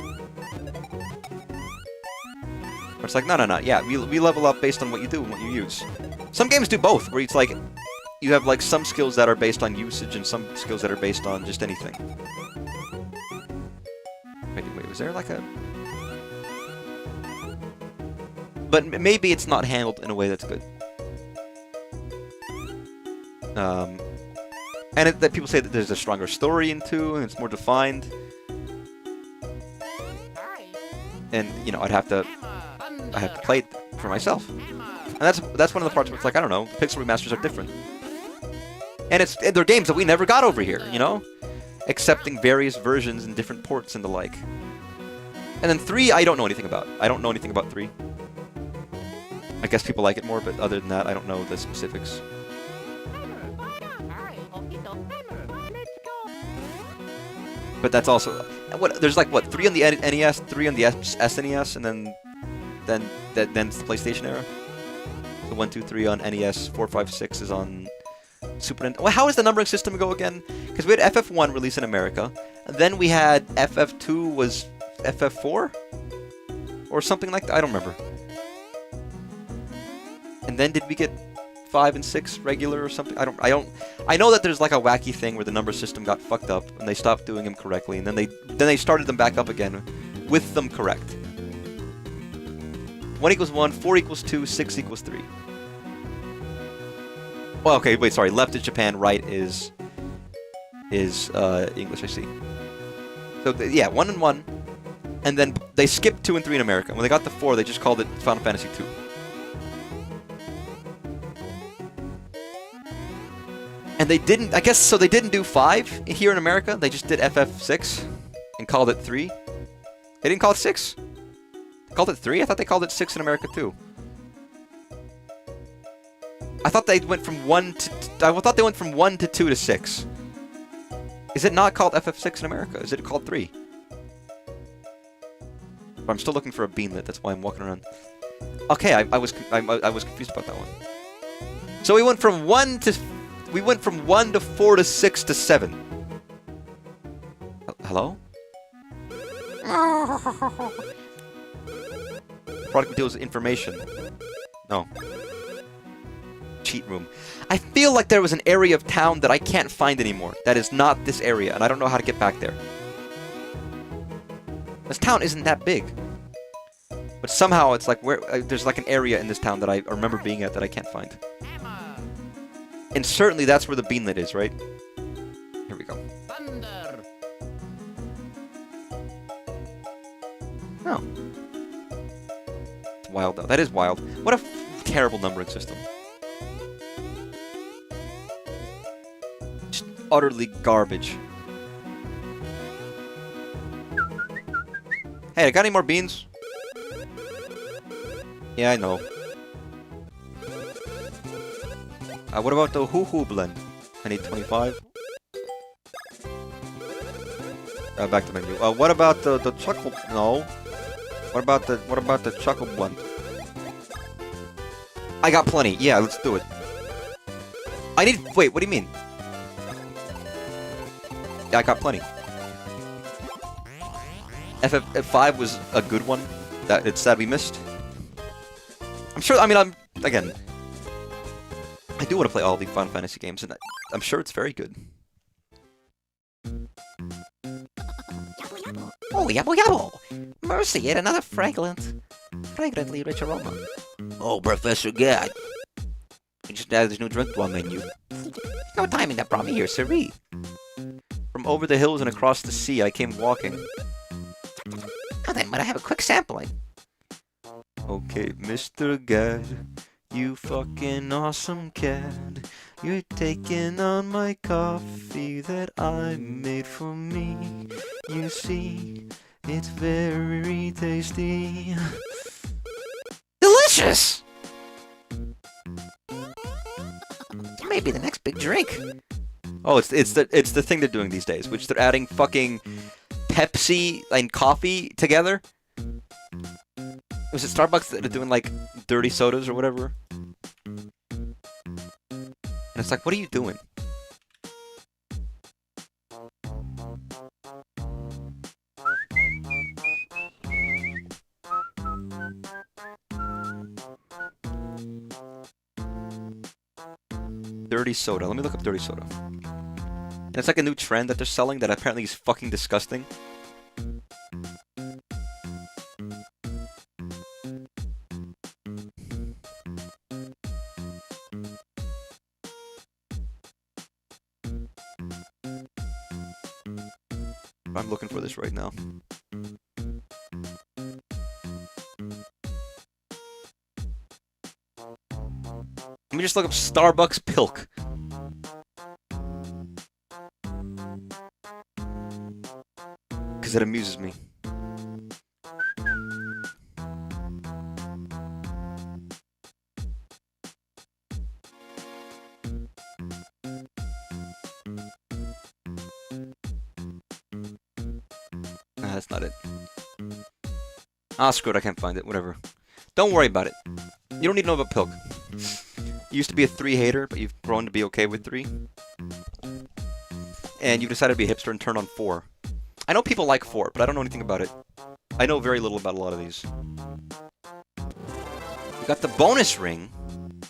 Where it's like, no, yeah, we level up based on what you do and what you use. Some games do both, where it's like, you have like some skills that are based on usage and some skills that are based on just anything. Wait, was there like a... But maybe it's not handled in a way that's good. And that people say that there's a stronger story in 2, and it's more defined. And, you know, I have to play it for myself. And that's one of the parts where it's like, I don't know, pixel remasters are different. And they're games that we never got over here, you know? Accepting various versions and different ports and the like. And then 3, I don't know anything about. I don't know anything about 3. I guess people like it more, but other than that, I don't know the specifics. But that's also... There's like, what, 3 on the NES, 3 on the SNES, and then it's the PlayStation era? So 1, 2, 3 on NES, 4, 5, 6 is on Super Nintendo. Well, how does the numbering system go again? Because we had FF1 released in America, and then we had FF2 was FF4? Or something like that? I don't remember. And then did we get 5 and 6 regular or something? I know that there's like a wacky thing where the number system got fucked up and they stopped doing them correctly, and then they started them back up again with them correct. 1 equals 1, 4 equals 2, 6 equals 3. Well, okay, wait, sorry. Left is Japan, right is English, I see. So, yeah, 1 and 1. And then they skipped 2 and 3 in America. When they got to 4, they just called it Final Fantasy 2. And they didn't, I guess, so they didn't do 5 here in America. They just did FF6 and called it 3. They didn't call it 6? They called it 3? I thought they called it 6 in America too. I thought they went from 1 to... I thought they went from 1 to 2 to 6. Is it not called FF6 in America? Is it called 3? But I'm still looking for a beanlet. That's why I'm walking around. Okay, I was confused about that one. So we went from 1 to 4 to 6 to 7. Hello? Product deals with information. No. Cheat room. I feel like there was an area of town that I can't find anymore. That is not this area, and I don't know how to get back there. This town isn't that big. But somehow it's like there's like an area in this town that I remember being at that I can't find. And certainly that's where the beanlet is, right? Here we go. Thunder. Oh. It's wild, though. That is wild. What a terrible numbering system. Just utterly garbage. Hey, I got any more beans? Yeah, I know. What about the hoo-hoo blend? I need 25. Back to menu. What about the chocolate? No. What about the chocolate blend? I got plenty. Yeah, let's do it. I need. Wait, what do you mean? Yeah, I got plenty. FF5 was a good one. That it's sad we missed. I'm sure. I mean, again. I do want to play all the Final Fantasy games, and I'm sure it's very good. Oh, yabble yabble! Mercy, yet another fragrantly rich aroma. Oh, Professor Gad. We just added this new drink to our menu. No timing that brought me here, sirree. From over the hills and across the sea, I came walking. Now then, might I have a quick sampling? Okay, Mr. Gad, you fucking awesome cat. You're taking on my coffee that I made for me. You see, it's very tasty. Delicious! Maybe the next big drink. Oh, it's the thing they're doing these days, which they're adding fucking Pepsi and coffee together. Was it Starbucks that are doing like dirty sodas or whatever? And it's like, what are you doing? Dirty soda. Let me look up dirty soda. And it's like a new trend that they're selling that apparently is fucking disgusting. I'm looking for this right now. Let me just look up Starbucks Pilk. Because it amuses me. Nah, that's not it. Ah, screw it, I can't find it. Whatever. Don't worry about it. You don't need to know about Pilk. You used to be a 3 hater, but you've grown to be okay with 3. And you've decided to be a hipster and turn on 4. I know people like 4, but I don't know anything about it. I know very little about a lot of these. We got the bonus ring.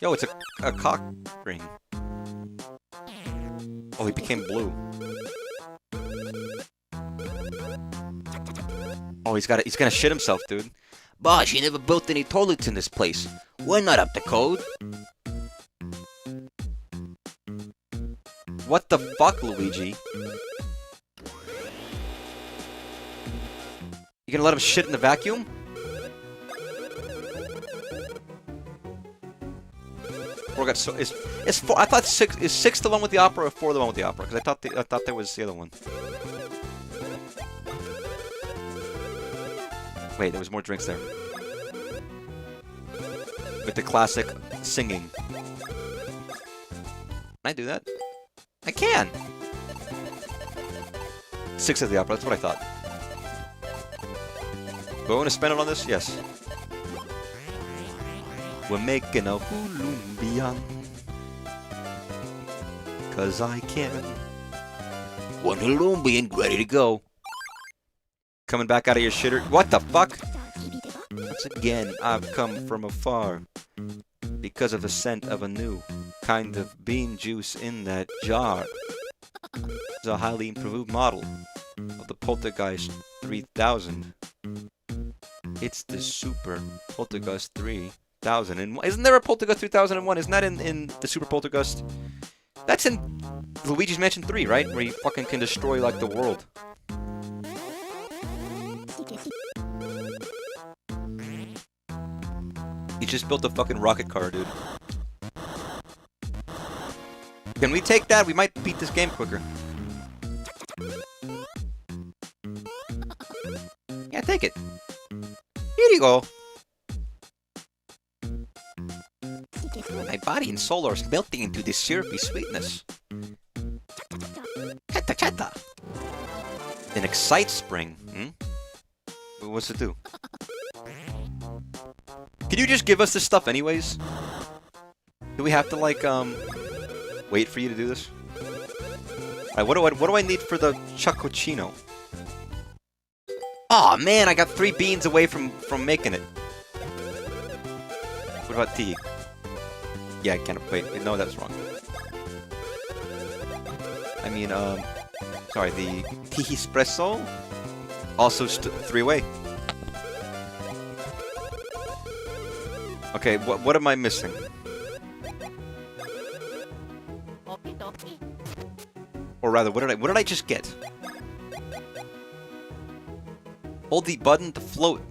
Yo, it's a cock ring. Oh, he became blue. Oh, he's gonna shit himself, dude. Boss, you never built any toilets in this place. We're not up to code. What the fuck, Luigi? You gonna let him shit in the vacuum? Four got so is 4. I thought 6 is 6 the one with the opera or 4 the one with the opera? Because I thought there was the other one. Wait, there was more drinks there. With the classic singing. Can I do that? I can! 6 of the opera, that's what I thought. Do I want to spend it on this? Yes. We're making a Colombian. 'Cause I can. One Colombian ready to go. Coming back out of your shitter. What the fuck? Once again, I've come from afar. Because of the scent of a new kind of bean juice in that jar. It's a highly improved model of the Poltergeist 3000. It's the Super Poltergeist 3000. And isn't there a Poltergeist 3001? Isn't that in the Super Poltergeist? That's in Luigi's Mansion 3, right? Where you fucking can destroy, like, the world. He just built a fucking rocket car, dude. Can we take that? We might beat this game quicker. Yeah, take it. Here you go. My body and soul are melting into this syrupy sweetness. Chata chata. An excite spring. What's it do? Can you just give us this stuff anyways? Do we have to, like, wait for you to do this? Alright, what do I need for the Chocochino? Aw, man, I got 3 beans away from making it. What about tea? Yeah, I can't wait. No, that's wrong. I mean, sorry, the tea espresso also 3 away. Okay, what am I missing? Or rather, what did I just get? Hold the button to float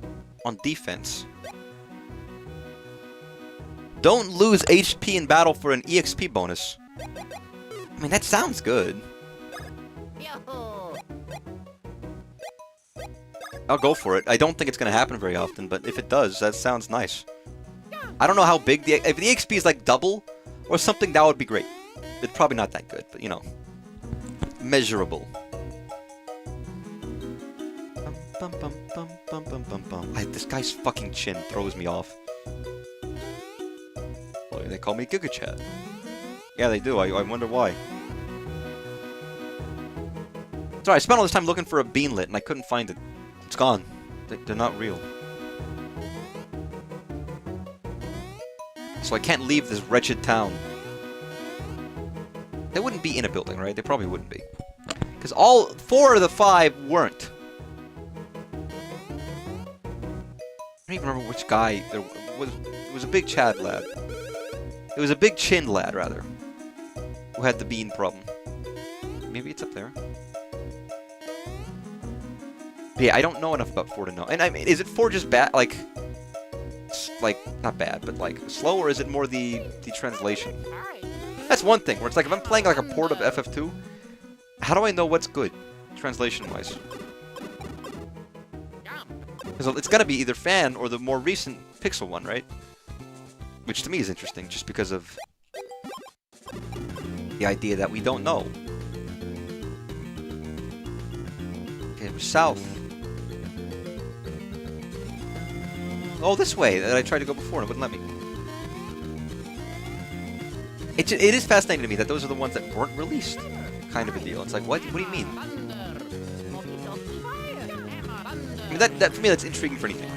on defense. Don't lose HP in battle for an EXP bonus. I mean, that sounds good. I'll go for it. I don't think it's gonna happen very often, but if it does, that sounds nice. I don't know how big if the XP is like double or something, that would be great. It's probably not that good, but you know, measurable. This guy's fucking chin throws me off. Well, they call me Giga Chat. Yeah, they do. I wonder why. Sorry, I spent all this time looking for a beanlet and I couldn't find it. It's gone. They're not real. So I can't leave this wretched town. wouldn't be in a building, right? They probably wouldn't be. Because all 4 of the 5 weren't. I don't even remember which guy there was. It was a big Chad lad. It was a big chin lad, rather, who had the bean problem. Maybe it's up there. But yeah, I don't know enough about 4 to know. And I mean, is it 4 just bad? Like, not bad, but like slow, or is it more the translation? That's one thing where it's like if I'm playing like a port of FF2, how do I know what's good translation-wise? Because it's gotta be either fan or the more recent Pixel one, right? Which to me is interesting, just because of the idea that we don't know. Okay, we're south. Oh, this way that I tried to go before and it wouldn't let me. It is fascinating to me that those are the ones that weren't released. Kind of a deal. It's like, what do you mean? I mean, that for me, that's intriguing for anything.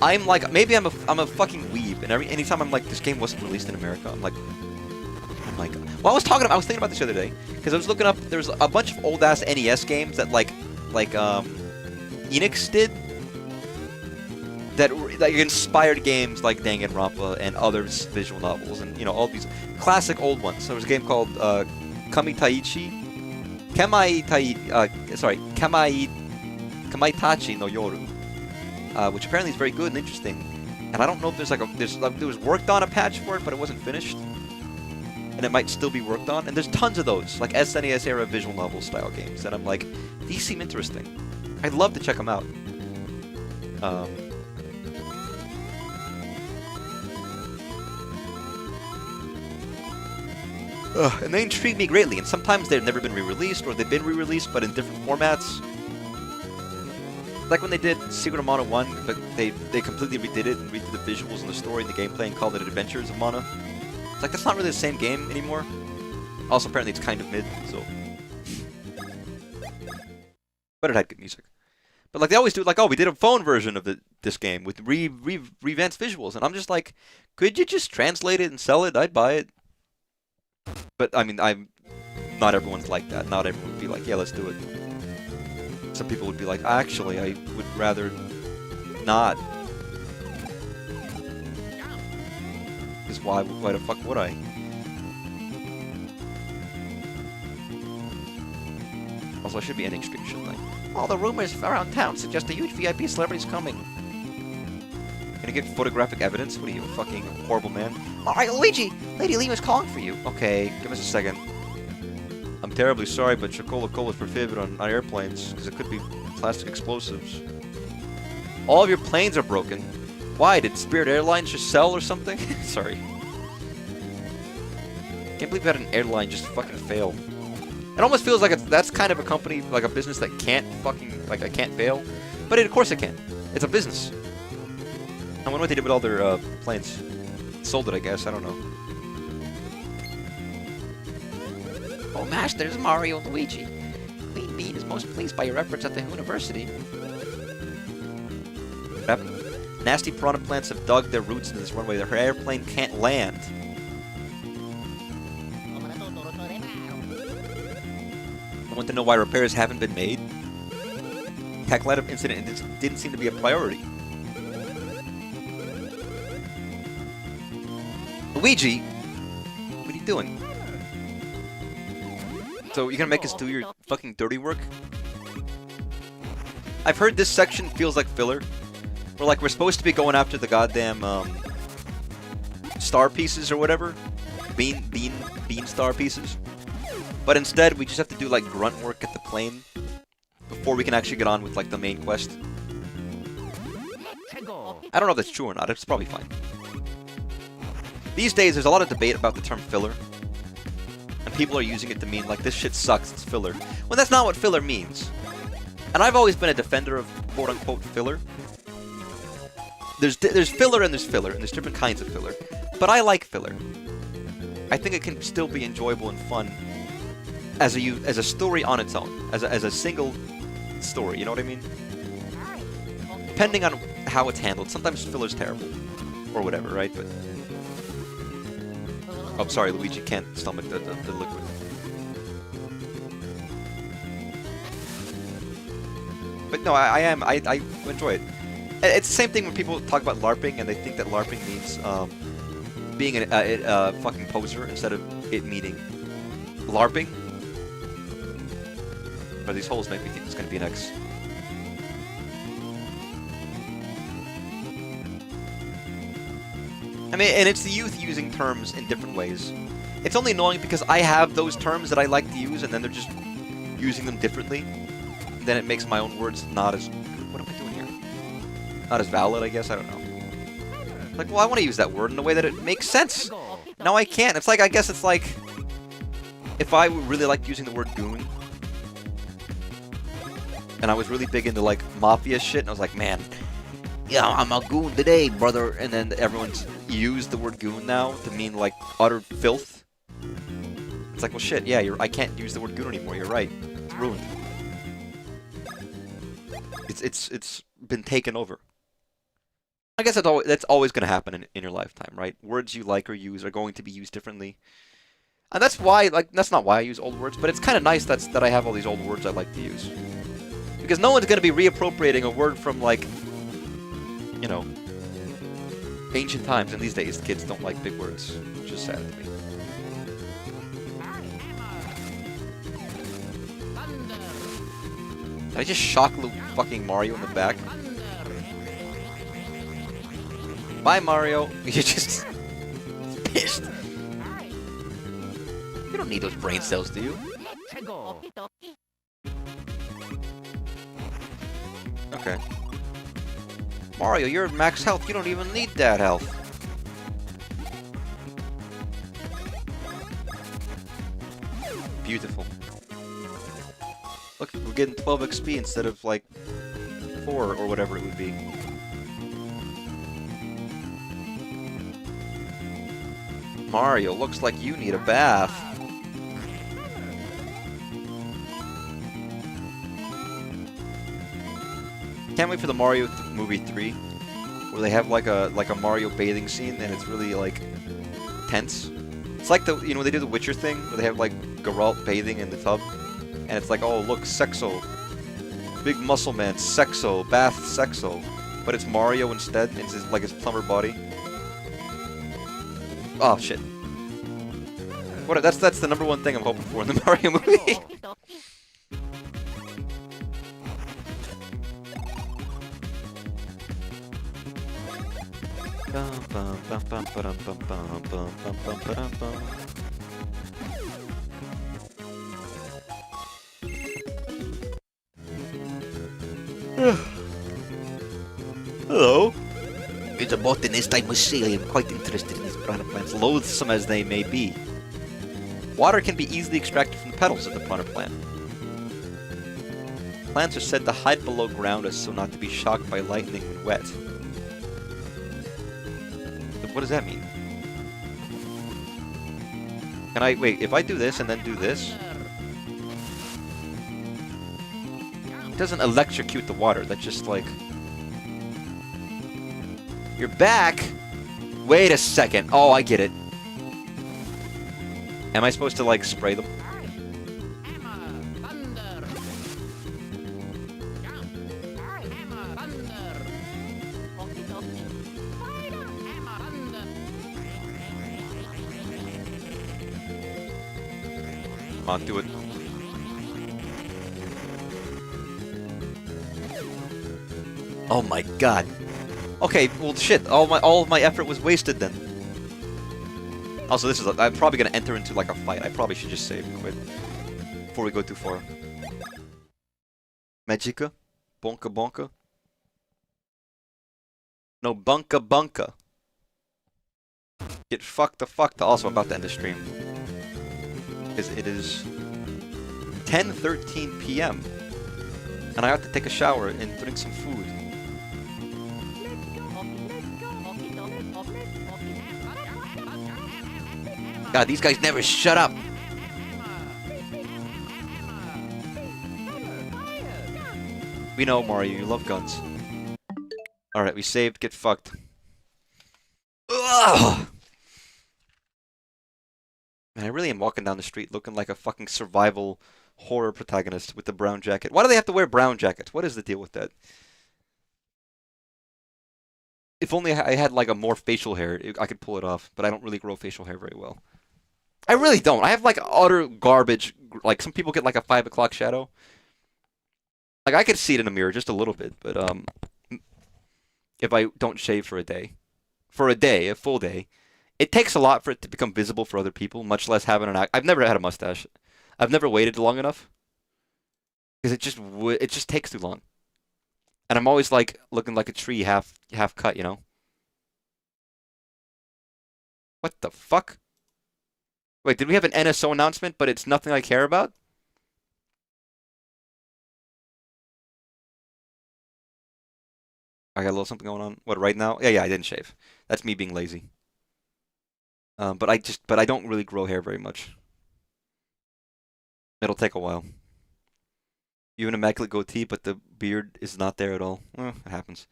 I'm like, maybe I'm a fucking weeb, and anytime I'm like, this game wasn't released in America, I'm like, well, I was thinking about this the other day, because I was looking up, there's a bunch of old-ass NES games that like Enix did, that inspired games like Danganronpa and other visual novels, and, you know, all these classic old ones. So there was a game called Kamaitachi no Yoru, which apparently is very good and interesting. And I don't know if there was worked on a patch for it, but it wasn't finished, and it might still be worked on. And there's tons of those, like SNES era visual novel style games, that I'm like, these seem interesting. I'd love to check them out. And they intrigue me greatly, and sometimes they've never been re-released, or they've been re-released but in different formats. Like when they did Secret of Mana 1, but they completely redid it and redid the visuals and the story and the gameplay and called it Adventures of Mana. It's like, that's not really the same game anymore. Also, apparently it's kind of mid, so... But it had good music. But like they always do, like, oh, we did a phone version of this game with revamped visuals, and I'm just like, could you just translate it and sell it? I'd buy it. But I mean, not everyone's like that. Not everyone would be like, yeah, let's do it. Some people would be like, actually, I would rather not. Because why the fuck would I? Also, I should be ending stream, shouldn't I? All the rumors around town suggest a huge VIP celebrity's coming. Gonna get photographic evidence? What are you, a fucking horrible man? Alright, Luigi! Lady Lima's calling for you. Okay, give us a second. I'm terribly sorry, but Chocola Cola is prohibited on airplanes, because it could be plastic explosives. All of your planes are broken. Why? Did Spirit Airlines just sell or something? Sorry. Can't believe we had an airline just fucking fail. It almost feels like that's kind of a company, like a business that can't fucking, like, I can't fail. But of course it can. It's a business. I wonder what they did with all their planes. Sold it, I guess. I don't know. Oh, Masters, Mario and Luigi. Queen Bean is most pleased by your efforts at the University. What happened? Nasty piranha plants have dug their roots into this runway. Her airplane can't land. I want to know why repairs haven't been made. Tachylatum incident didn't seem to be a priority. Luigi, what are you doing? So you're gonna make us do your fucking dirty work? I've heard this section feels like filler. Where like we're supposed to be going after the goddamn star pieces or whatever. Bean star pieces. But instead we just have to do like grunt work at the plane before we can actually get on with like the main quest. I don't know if that's true or not, it's probably fine. These days, there's a lot of debate about the term filler. And people are using it to mean, like, this shit sucks, it's filler. When that's not what filler means. And I've always been a defender of quote-unquote filler. There's filler and there's different kinds of filler. But I like filler. I think it can still be enjoyable and fun as a story on its own. As a single story, you know what I mean? Depending on how it's handled. Sometimes filler's terrible. Or whatever, right? But... Oh, sorry, Luigi can't stomach the liquid. but no, I am. I enjoy it. It's the same thing when people talk about LARPing and they think that LARPing means being a fucking poser instead of it meaning LARPing. But these holes make me think it's gonna be an X. I mean, and it's the youth using terms in different ways. It's only annoying because I have those terms that I like to use, and then they're just using them differently. And then it makes my own words not as... What am I doing here? Not as valid, I guess? I don't know. Like, well, I want to use that word in a way that it makes sense. No, I can't. It's like, I guess it's like... If I really liked using the word goon, and I was really big into, like, mafia shit, and I was like, man, yeah, I'm a goon today, brother. And then everyone's used the word goon now to mean, like, utter filth. It's like, well, shit, yeah, I can't use the word goon anymore. You're right. It's ruined. It's been taken over. I guess that's always going to happen in your lifetime, right? Words you like or use are going to be used differently. And that's why, like, that's not why I use old words, but it's kind of nice that I have all these old words I like to use. Because no one's going to be reappropriating a word from, like, you know, ancient times. And these days, kids don't like big words, which is sad to me. Did I just shock little fucking Mario in the back? Bye, Mario. You're just pissed. You don't need those brain cells, do you? Okay. Mario, you're at max health. You don't even need that health. Beautiful. Look, we're getting 12 XP instead of, like, 4 or whatever it would be. Mario, looks like you need a bath. Can't wait for the Mario movie 3, where they have like a Mario bathing scene, and it's really like tense. It's like the when they do the Witcher thing, where they have like Geralt bathing in the tub, and it's like, oh look, sexo, big muscle man, sexo, bath sexo, but it's Mario instead. It's like his plumber body. Oh shit! What? That's the number one thing I'm hoping for in the Mario movie. Hello. It's a botanist, I must say. I am quite interested in these piranha plants, loathsome as they may be. Water can be easily extracted from the petals of the piranha plant. Plants are said to hide below ground as so not to be shocked by lightning when wet. What does that mean? Can I... Wait, if I do this and then do this... It doesn't electrocute the water, that's just like... You're back? Wait a second. Oh, I get it. Am I supposed to, like, spray them? Come on, do it. Oh my god. Okay, well shit, all of my effort was wasted then. Also, this is I'm probably gonna enter into like a fight. I probably should just save and quit before we go too far. Magica? Bonka bonka? No, bunka bunka. Get fucked the fuck. Also, I'm about to end the stream. Because it is 10:13 p.m. and I have to take a shower and drink some food. God, these guys never shut up. We know, Mario, you love guns. Alright, we saved. Get fucked. Ugh! Man, I really am walking down the street looking like a fucking survival horror protagonist with the brown jacket. Why do they have to wear brown jackets? What is the deal with that? If only I had like a more facial hair, I could pull it off. But I don't really grow facial hair very well. I really don't. I have like utter garbage. Like some people get like a 5 o'clock shadow. Like I could see it in a mirror just a little bit, but if I don't shave for a day, a full day, it takes a lot for it to become visible for other people. Much less having an. I've never had a mustache. I've never waited long enough because it just takes too long. And I'm always like looking like a tree half cut, you know. What the fuck? Wait, did we have an NSO announcement, but it's nothing I care about? I got a little something going on. What, right now? Yeah, I didn't shave. That's me being lazy. But I don't really grow hair very much. It'll take a while. You have an immaculate goatee, but the beard is not there at all. It happens.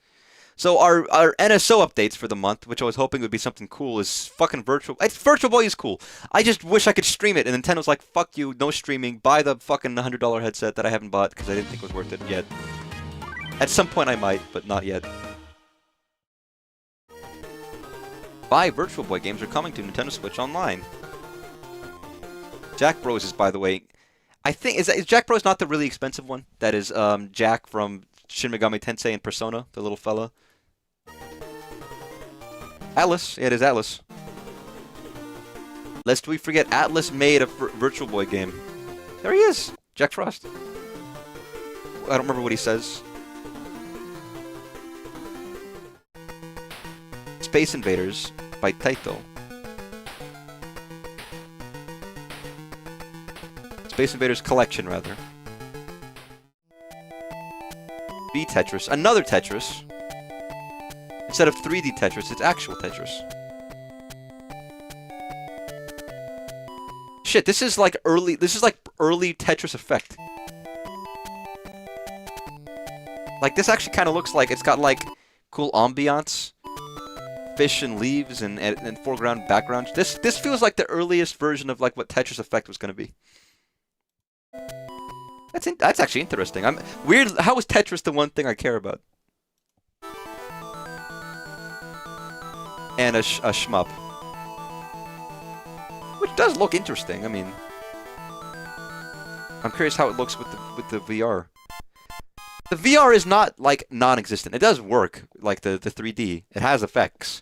So our NSO updates for the month, which I was hoping would be something cool, is fucking Virtual. Virtual Boy is cool. I just wish I could stream it, and Nintendo's like, fuck you, no streaming. Buy the fucking $100 headset that I haven't bought because I didn't think it was worth it yet. At some point I might, but not yet. 5 Virtual Boy games are coming to Nintendo Switch Online. Jack Bros is, by the way, I think is Jack Bros not the really expensive one? That is Jack from Shin Megami Tensei and Persona, the little fella. Atlas, yeah, it is Atlas. Lest we forget, Atlas made a Virtual Boy game. There he is, Jack Frost. I don't remember what he says. Space Invaders by Taito. Space Invaders Collection, rather. B Tetris. Another Tetris. Instead of 3D Tetris, it's actual Tetris. Shit, this is like early Tetris Effect. Like, this actually kind of looks like it's got, like, cool ambiance. Fish and leaves and foreground, background. This feels like the earliest version of, like, what Tetris Effect was going to be. That's actually interesting. I'm weird. How is Tetris the one thing I care about? And a shmup, which does look interesting. I mean, I'm curious how it looks with the VR. The VR is not like non-existent. It does work like the 3D. It has effects.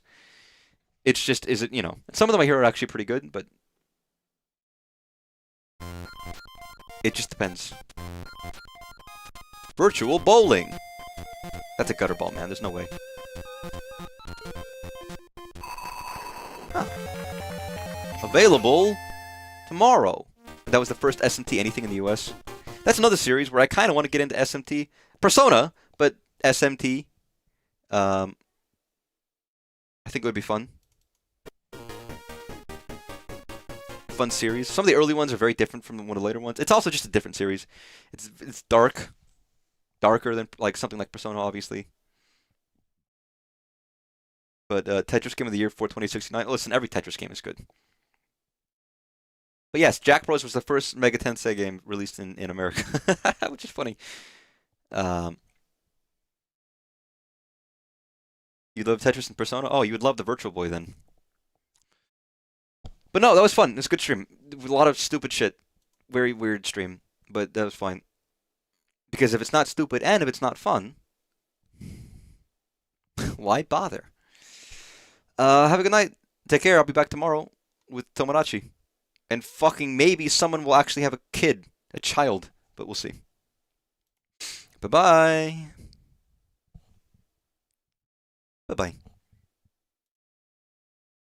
It's just, is it, you know, some of them I hear are actually pretty good, but it just depends. Virtual bowling. That's a gutter ball, man. There's no way. Huh. Available tomorrow. That was the first SMT anything in the US. That's another series where I kind of want to get into SMT. Persona, but SMT. I think it would be fun. Fun series. Some of the early ones are very different from one of the later ones. It's also just a different series. It's darker than like something like Persona, obviously. But Tetris Game of the Year for 2069. Listen, every Tetris game is good. But yes, Jack Bros was the first Mega Tensei game released in America, which is funny. You love Tetris and Persona? Oh, you would love the Virtual Boy then. But no, that was fun. It was a good stream. A lot of stupid shit. Very weird stream, but that was fine. Because if it's not stupid and if it's not fun, why bother? Have a good night. Take care. I'll be back tomorrow with Tomodachi. And fucking maybe someone will actually have a kid, a child, but we'll see. Bye-bye. Bye-bye.